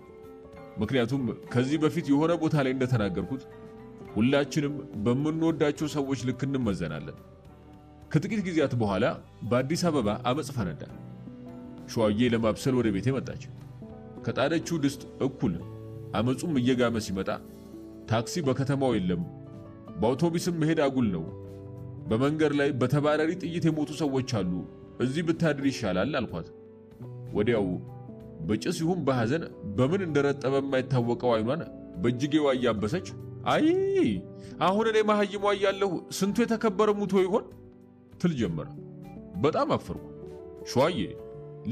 ምክንያቱም ከዚህ በፊት የሆነ ቦታ ላይ እንደተናገርኩት ሁላችንም በምንወዳቸው ሰዎች ልክ እንመዘናለን። ከጥቂት ጊዜያት በኋላ በአዲስ አበባ አመጽ ፈነዳ። ሸዋዬ ለማብሰል ወደ ቤቴ መጣች። ከጣደችው ድስት እኩል አመጹም እየጋመ ሲመጣ ታክሲ በከተማው የለም፣ በአውቶቡስም መሄድ አጉል ነው፣ በመንገድ ላይ በተባራሪ ጥይት የሞቱ ሰዎች አሉ፣ እዚህ ብታድር ይሻላል አልኳት። ወዲያው በጭስ ይሁን በሐዘን በምን እንደረጠበ የማይታወቀው አይኗን በእጅጌዋ እያበሰች አይ አሁን እኔ ማህይሟ እያለሁ ስንቱ የተከበረ ሙቶ ይሆን ትል ጀመረ። በጣም አፈርኩ። ሸዋዬ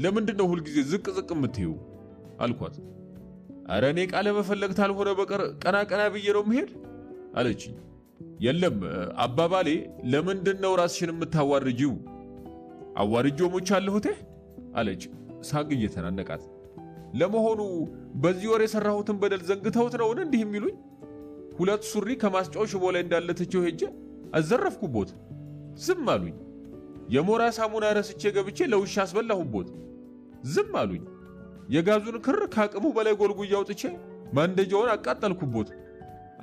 ለምንድነው ሁልጊዜ ዝቅ ዝቅ የምትይው አልኳት። አረ እኔ ቃለ መፈለግ ታልሆነ በቀር ቀና ቀና ብዬ ነው መሄድ አለችኝ። የለም አባባሌ ለምንድነው ራስሽን የምታዋርጂው? አዋርጆ ሞቻለሁቴ አለች ሳቅ እየተናነቃት። ለመሆኑ በዚህ ወር የሰራሁትን በደል ዘንግተውት ነው እንዲህ የሚሉኝ? ሁለት ሱሪ ከማስጫው ሽቦ ላይ እንዳለተቸው ሄጄ አዘረፍኩቦት፣ ዝም አሉኝ። የሞራ ሳሙና ረስቼ ገብቼ ለውሻ አስበላሁቦት፣ ዝም አሉኝ። የጋዙን ክር ካቅሙ በላይ ጎልጉያ አውጥቼ ማንደጃውን አቃጠልኩቦት፣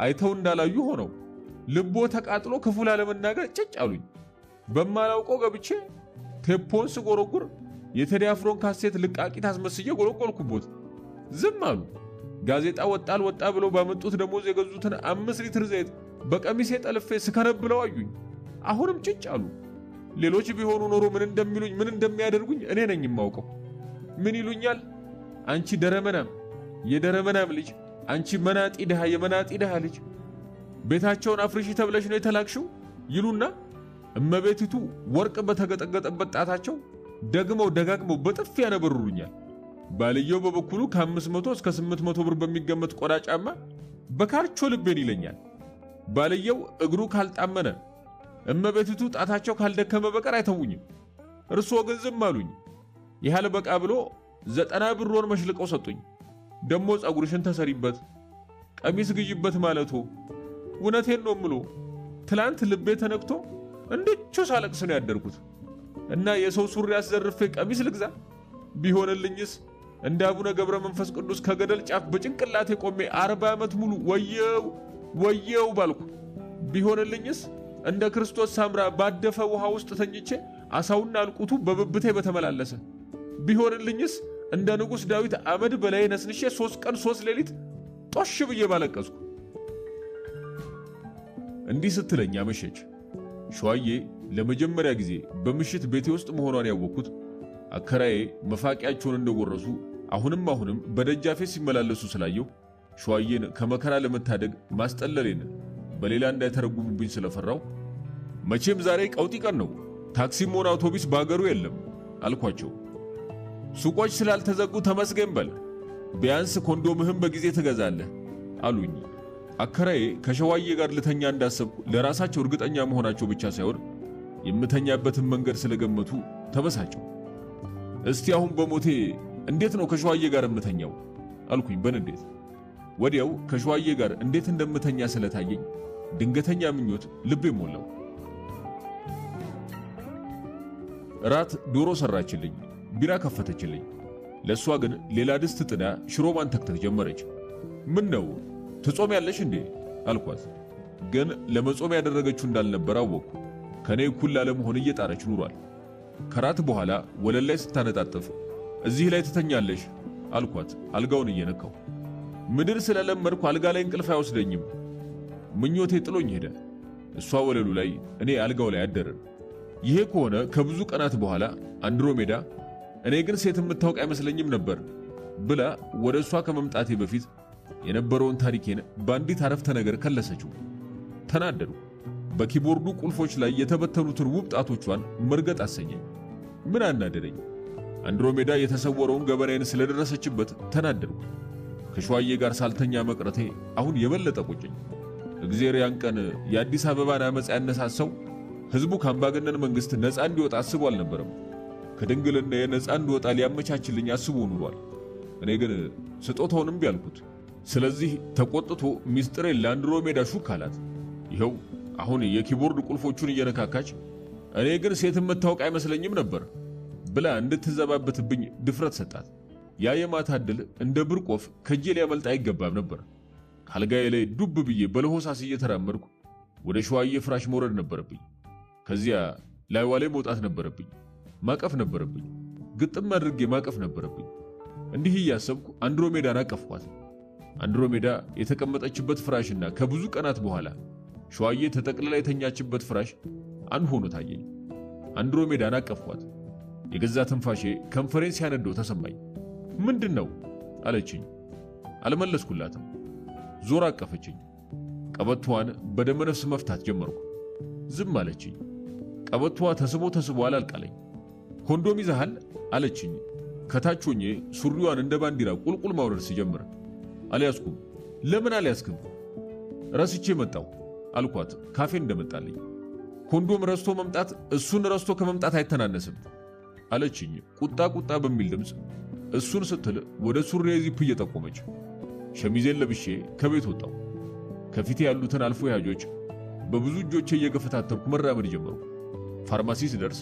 አይተው እንዳላዩ ሆነው ልቦ ተቃጥሎ ክፉ ላለመናገር ጭጭ አሉኝ። በማላውቀው ገብቼ ቴፖን ስጎረጉር የቴዲ አፍሮን ካሴት ልቃቂት አስመስዬ ጎለጎልኩቦት፣ ዝም አሉ። ጋዜጣ ወጣ አልወጣ ብለው ባመጡት ደሞዝ የገዙትን 5 ሊትር ዘይት በቀሚሴ ጠልፌ ስከነብለው አዩኝ። አሁንም ጭጭ አሉ። ሌሎች ቢሆኑ ኖሮ ምን እንደሚሉኝ ምን እንደሚያደርጉኝ እኔ ነኝ የማውቀው። ምን ይሉኛል? አንቺ ደረመናም የደረመናም ልጅ፣ አንቺ መናጢ ድሃ የመናጢ ድሃ ልጅ፣ ቤታቸውን አፍርሺ ተብለሽ ነው የተላክሽው ይሉና እመቤቲቱ ወርቅ በተገጠገጠበት ጣታቸው ደግመው ደጋግመው በጥፊ ያነበሩሩኛል። ባልየው በበኩሉ ከ500 እስከ 800 ብር በሚገመት ቆዳ ጫማ በካርቾ ልቤን ይለኛል። ባልየው እግሩ ካልጣመነ እመቤቲቱ ጣታቸው ካልደከመ በቀር አይተውኝም። እርስዎ ግን ዝም አሉኝ። ይሃል በቃ ብሎ 90 ብሮን መሽልቀው ሰጡኝ። ደሞ ጸጉርሽን ተሰሪበት ቀሚስ ግይበት ማለቱ እውነቴን ነው ምሎ ትላንት ልቤ ተነክቶ እንድቹ ሳለቅስ ነው ያደርኩት። እና የሰው ሱሪ አስዘርፌ ቀሚስ ልግዛ ቢሆንልኝስ እንደ አቡነ ገብረ መንፈስ ቅዱስ ከገደል ጫፍ በጭንቅላቴ ቆሜ 40 ዓመት ሙሉ ወየው ባልኩ ቢሆንልኝስ እንደ ክርስቶስ ሳምራ ባደፈ ውሃ ውስጥ ተኝቼ አሳውና አልቁቱ በብብቴ በተመላለሰ ቢሆንልኝስ እንደ ንጉሥ ዳዊት አመድ በላይ ነስንሼ 3 ቀን 3 ሌሊት ጦሽ ብዬ ባለቀስኩ። እንዲህ ስትለኝ አመሸች። ሸዋዬ ለመጀመሪያ ጊዜ በምሽት ቤቴ ውስጥ መሆኗን ያወቅኩት አከራዬ መፋቂያቸውን እንደወረሱ አሁንም በደጃፌ ሲመላለሱ ስላየው ሸዋዬን ከመከራ ለመታደግ ማስጠለሌን በሌላ እንዳይተረጉሙብኝ ስለፈራው መቼም ዛሬ ቀውጢ ቀን ነው፣ ታክሲም ሆነ አውቶቡስ በአገሩ የለም አልኳቸው። ሱቆች ስላልተዘጉ ተመስገን በል፣ ቢያንስ ኮንዶምህም በጊዜ ትገዛለህ አሉኝ። አከራዬ ከሸዋዬ ጋር ልተኛ እንዳሰብኩ ለራሳቸው እርግጠኛ መሆናቸው ብቻ ሳይሆን የምተኛበትን መንገድ ስለገመቱ ተበሳጨው። እስቲ አሁን በሞቴ እንዴት ነው ከሸዋዬ ጋር የምተኛው አልኩኝ በንዴት። ወዲያው ከሸዋዬ ጋር እንዴት እንደምተኛ ስለታየኝ ድንገተኛ ምኞት ልቤ ሞላው። ራት ዶሮ ሰራችልኝ፣ ቢራ ከፈተችልኝ። ለሷ ግን ሌላ ድስት ጥዳ ሽሮ ማንተክተክ ጀመረች። ምን ነው ትጾሚያለሽ እንዴ አልኳት። ግን ለመጾም ያደረገችው እንዳልነበር አወቅኩ። ከኔ እኩል ላለመሆን እየጣረች ኑሯል። ከራት በኋላ ወለል ላይ ስታነጣጥፍ እዚህ ላይ ትተኛለሽ አልኳት አልጋውን እየነካው። ምድር ስለለመድኩ አልጋ ላይ እንቅልፍ አይወስደኝም። ምኞቴ ጥሎኝ ሄደ። እሷ ወለሉ ላይ፣ እኔ አልጋው ላይ አደረን። ይሄ ከሆነ ከብዙ ቀናት በኋላ አንድሮሜዳ እኔ ግን ሴት የምታውቅ አይመስለኝም ነበር ብላ ወደ እሷ ከመምጣቴ በፊት የነበረውን ታሪኬን በአንዲት አረፍተ ነገር ከለሰችው። ተናደዱ። በኪቦርዱ ቁልፎች ላይ የተበተኑትን ውብ ጣቶቿን መርገጥ አሰኘኝ። ምን አናደደኝ? አንድሮሜዳ የተሰወረውን ገበናዬን ስለደረሰችበት ተናደድኩ። ከሸዋዬ ጋር ሳልተኛ መቅረቴ አሁን የበለጠ ቆጨኝ። እግዚአብሔር ያን ቀን የአዲስ አበባን አመጽ ያነሳሳው ሕዝቡ ከአምባገነን መንግስት ነፃ እንዲወጣ አስቦ አልነበረም። ከድንግልና የነፃ እንዲወጣ ሊያመቻችልኝ አስቦ ኑሯል። እኔ ግን ስጦታውንም ቢያልኩት። ስለዚህ ተቆጥቶ ሚስጥሬን ለአንድሮሜዳ ሹክ አላት። ይኸው አሁን የኪቦርድ ቁልፎቹን እየነካካች እኔ ግን ሴት የምታውቅ አይመስለኝም ነበር ብላ እንድትዘባበትብኝ ድፍረት ሰጣት። ያ የማታ ዕድል እንደ ብርቆፍ ከጄ ሊያመልጥ አይገባም ነበር። ካልጋዬ ላይ ዱብ ብዬ በለሆሳስ እየተራመድኩ ወደ ሸዋዬ ፍራሽ መውረድ ነበረብኝ። ከዚያ ላይዋ ላይ መውጣት ነበረብኝ። ማቀፍ ነበረብኝ። ግጥም አድርጌ ማቀፍ ነበረብኝ። እንዲህ እያሰብኩ አንድሮሜዳን አቀፍኳት። አንድሮሜዳ የተቀመጠችበት ፍራሽና ከብዙ ቀናት በኋላ ሸዋዬ ተጠቅልላ የተኛችበት ፍራሽ አንድ ሆኖ ታየኝ። አንድሮሜዳን አቀፍኳት። የገዛ ትንፋሼ ከንፈሬን ሲያነደው ተሰማኝ። ምንድነው አለችኝ። አልመለስኩላትም። ዞር አቀፈችኝ። ቀበቷን በደመነፍስ መፍታት ጀመርኩ። ዝም አለችኝ። ቀበቷ ተስቦ አላልቃለኝ። ኮንዶም ይዘሃል አለችኝ። ከታች ሆኜ ሱሪዋን እንደ ባንዲራ ቁልቁል ማውረድ ሲጀምር አልያዝኩም። ለምን አልያዝክም? ረስቼ መጣሁ አልኳት ካፌ እንደመጣልኝ። ኮንዶም ረስቶ መምጣት እሱን ረስቶ ከመምጣት አይተናነስም አለችኝ ቁጣ በሚል ድምፅ። እሱን ስትል ወደ ሱሪ ዚፕ እየጠቆመች። ሸሚዜን ለብሼ ከቤት ወጣሁ። ከፊቴ ያሉትን አልፎ ያጆች በብዙ እጆቼ እየገፈታተርኩ መራመድ ጀመርኩ። ፋርማሲ ስደርስ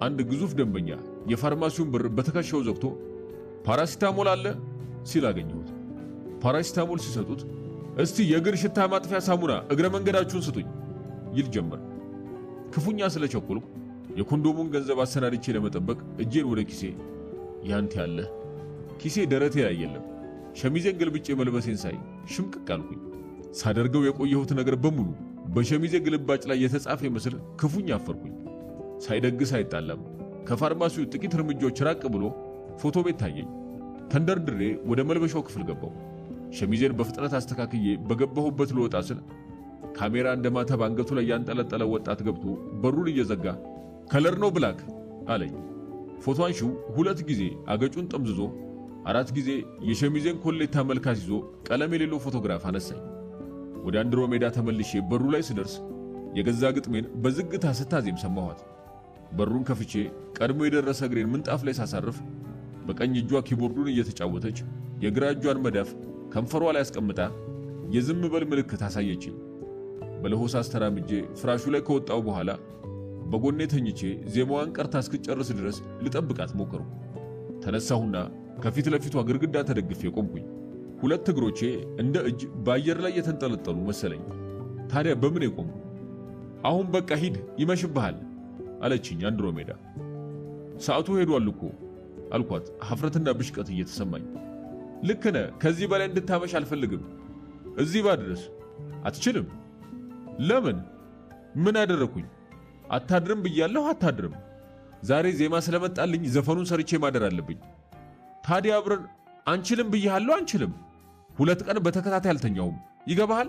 አንድ ግዙፍ ደንበኛ የፋርማሲውን በር በትከሻው ዘግቶ ፓራሲታሞል አለ ሲል አገኘሁት። ፓራሲታሞል ሲሰጡት እስቲ የእግር ሽታ ማጥፊያ ሳሙና እግረ መንገዳችሁን ስጡኝ ይል ጀመር። ክፉኛ ስለቸኮልኩ የኮንዶሙን ገንዘብ አሰናድቼ ለመጠበቅ እጄን ወደ ኪሴ ያንተ ያለ ኪሴ ደረቴ ላይ የለም። ሸሚዜን ገልብጬ መልበሴን ሳይ ሽምቅቅ አልኩኝ። ሳደርገው የቆየሁት ነገር በሙሉ በሸሚዜ ግልባጭ ላይ የተጻፈ ይመስል ክፉኛ አፈርኩኝ። ሳይደግስ አይጣላም ከፋርማሲው ጥቂት እርምጃዎች ራቅ ብሎ ፎቶ ቤት ታየኝ። ተንደርድሬ ወደ መልበሻው ክፍል ገባሁ። ሸሚዜን በፍጥነት አስተካክዬ በገባሁበት ልወጣ ስል ካሜራ እንደማታ አንገቱ ላይ ያንጠለጠለ ወጣት ገብቶ በሩን እየዘጋ ከለር ነው ብላክ አለኝ። ፎቶ አንሺው 2 ጊዜ አገጩን ጠምዝዞ 4 ጊዜ የሸሚዜን ኮሌታ መልካስ ይዞ ቀለም የሌለው ፎቶግራፍ አነሳኝ። ወደ አንድሮሜዳ ተመልሼ በሩ ላይ ስደርስ የገዛ ግጥሜን በዝግታ ስታዜም ሰማኋት። በሩን ከፍቼ ቀድሞ የደረሰ እግሬን ምንጣፍ ላይ ሳሳርፍ በቀኝ እጇ ኪቦርዱን እየተጫወተች የግራ እጇን መዳፍ ከንፈሯ ላይ አስቀምጣ የዝም በል ምልክት አሳየችኝ። በለሆሳስ ተራምጄ ፍራሹ ላይ ከወጣው በኋላ በጎኔ ተኝቼ ዜማዋን ቀርታ እስክጨርስ ድረስ ልጠብቃት ሞከርኩ። ተነሳሁና ከፊት ለፊቷ ግድግዳ ተደግፌ ቆምኩኝ። 2 እግሮቼ እንደ እጅ በአየር ላይ የተንጠለጠሉ መሰለኝ። ታዲያ በምን ቆምኩ? አሁን በቃ ሂድ ይመሽብሃል አለችኝ አንድሮሜዳ። ሰዓቱ ሄዷል እኮ አልኳት ሀፍረትና ብሽቀት እየተሰማኝ። ልክ ነህ፣ ከዚህ በላይ እንድታመሽ አልፈልግም። እዚህ ባድረስ አትችልም። ለምን? ምን አደረኩኝ? አታድርም ብያለሁ አታድርም። ዛሬ ዜማ ስለመጣልኝ ዘፈኑን ሰርቼ ማደር አለብኝ። ታዲያ አብረን አንችልም ብያለሁ አንችልም። 2 ቀን በተከታታይ አልተኛውም። ይገባሃል?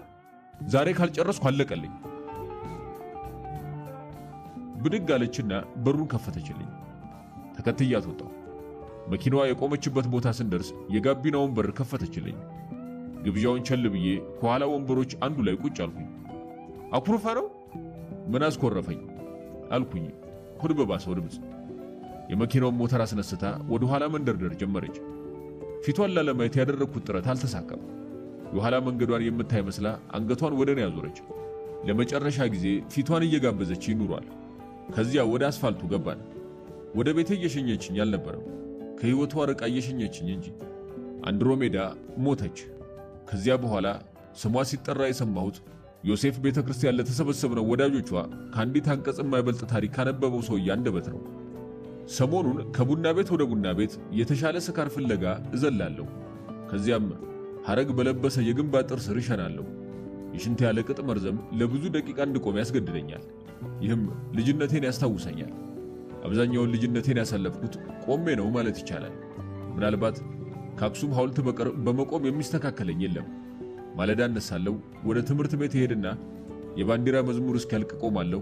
ዛሬ ካልጨረስኩ አለቀልኝ። ብድግ አለችና በሩን ከፈተችልኝ። ተከትያት ወጣሁ። መኪናዋ የቆመችበት ቦታ ስንደርስ የጋቢናውን በር ከፈተችልኝ። ግብዣውን ቸል ብዬ ከኋላ ወንበሮች አንዱ ላይ ቁጭ አልኩኝ። አኩርፋ ነው? ምን አስኮረፈኝ አልኩኝ ሆድ በባሰው ድምፅ። የመኪናውን ሞተር አስነስታ ወደ ኋላ መንደርደር ጀመረች። ፊቷን ላለማየት ያደረግኩት ጥረት አልተሳካም። የኋላ መንገዷን የምታይ መስላ አንገቷን ወደ እኔ ያዞረች። ለመጨረሻ ጊዜ ፊቷን እየጋበዘች ይኑሯል። ከዚያ ወደ አስፋልቱ ገባን። ወደ ቤቴ እየሸኘችኝ አልነበረም፣ ከህይወቷ ርቃ እየሸኘችኝ እንጂ። አንድሮሜዳ ሞተች። ከዚያ በኋላ ስሟ ሲጠራ የሰማሁት ዮሴፍ ቤተክርስቲያን ለተሰበሰብነው ወዳጆቿ ከአንዲት አንቀጽ የማይበልጥ ታሪክ ካነበበው ሰውዬ አንደበት ነው። ሰሞኑን ከቡና ቤት ወደ ቡና ቤት የተሻለ ስካር ፍለጋ እዘላለሁ። ከዚያም ሐረግ በለበሰ የግንብ አጥር ስር እሸናለሁ። የሽንት ያለ ቅጥ መርዘም ለብዙ ደቂቃ እንድቆም ያስገድደኛል። ይህም ልጅነቴን ያስታውሰኛል። አብዛኛውን ልጅነቴን ያሳለፍኩት ቆሜ ነው ማለት ይቻላል። ምናልባት ከአክሱም ሐውልት በቀር በመቆም የሚስተካከለኝ የለም። ማለዳ እነሳለሁ፣ ወደ ትምህርት ቤት እሄድና የባንዲራ መዝሙር እስኪያልቅ ቆማለሁ።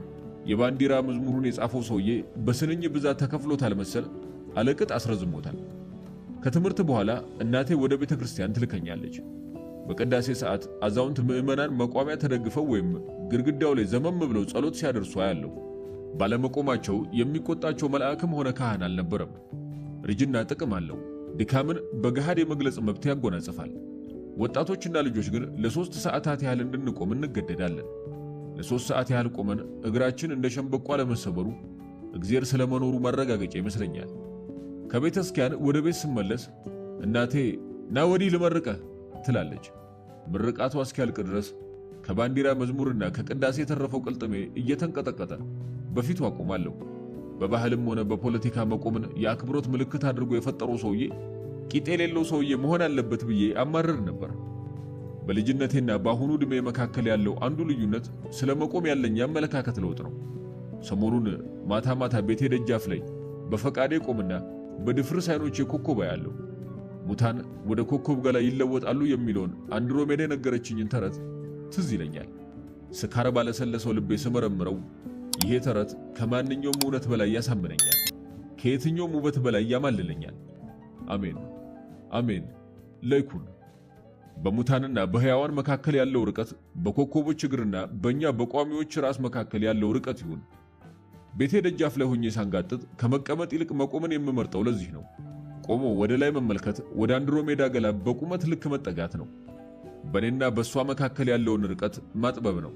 የባንዲራ መዝሙሩን የጻፈው ሰውዬ በስንኝ ብዛት ተከፍሎታል መሰል አለቅጥ አስረዝሞታል። ከትምህርት በኋላ እናቴ ወደ ቤተ ክርስቲያን ትልከኛለች። በቅዳሴ ሰዓት አዛውንት ምዕመናን መቋሚያ ተደግፈው ወይም ግድግዳው ላይ ዘመም ብለው ጸሎት ሲያደርሱ አያለሁ። ባለመቆማቸው የሚቆጣቸው መልአክም ሆነ ካህን አልነበረም። ርጅና ጥቅም አለው። ድካምን በገሃድ የመግለጽ መብት ያጎናጽፋል። ወጣቶችና ልጆች ግን ለ3 ሰዓታት ያህል እንድንቆም እንገደዳለን። ለ3 ሰዓት ያህል ቆመን እግራችን እንደ ሸምበቆ ለመሰበሩ እግዚአብሔር ስለመኖሩ ማረጋገጫ ይመስለኛል። ከቤተ ክርስቲያን ወደ ቤት ስመለስ እናቴ ና ወዲህ ልመርቀህ ትላለች። ምርቃቷ እስኪያልቅ ድረስ ከባንዲራ መዝሙርና ከቅዳሴ የተረፈው ቅልጥሜ እየተንቀጠቀጠ በፊቱ አቆማለሁ። በባህልም ሆነ በፖለቲካ መቆምን የአክብሮት ምልክት አድርጎ የፈጠረው ሰውዬ ቂጥ የሌለው ሰውዬ መሆን አለበት ብዬ አማረር ነበር። በልጅነቴና በአሁኑ ዕድሜ መካከል ያለው አንዱ ልዩነት ስለ መቆም ያለኝ የአመለካከት ለውጥ ነው። ሰሞኑን ማታ ማታ ቤቴ ደጃፍ ላይ በፈቃዴ ቆምና በድፍርስ አይኖቼ ኮከብ አያለሁ። ሙታን ወደ ኮከብ ገላ ይለወጣሉ የሚለውን አንድሮሜዳ የነገረችኝን ተረት ትዝ ይለኛል። ስካር ባለሰለሰው ልቤ ስመረምረው ይሄ ተረት ከማንኛውም እውነት በላይ ያሳምነኛል፣ ከየትኛውም ውበት በላይ ያማልለኛል። አሜን አሜን ለይኩን። በሙታንና በሕያዋን መካከል ያለው ርቀት በኮከቦች እግርና በእኛ በቋሚዎች ራስ መካከል ያለው ርቀት ይሁን። ቤቴ ደጃፍ ላይ ሆኜ ሳንጋጥጥ ከመቀመጥ ይልቅ መቆምን የምመርጠው ለዚህ ነው። ቆሞ ወደ ላይ መመልከት ወደ አንድሮሜዳ ገላ በቁመት ልክ መጠጋት ነው። በእኔና በእሷ መካከል ያለውን ርቀት ማጥበብ ነው።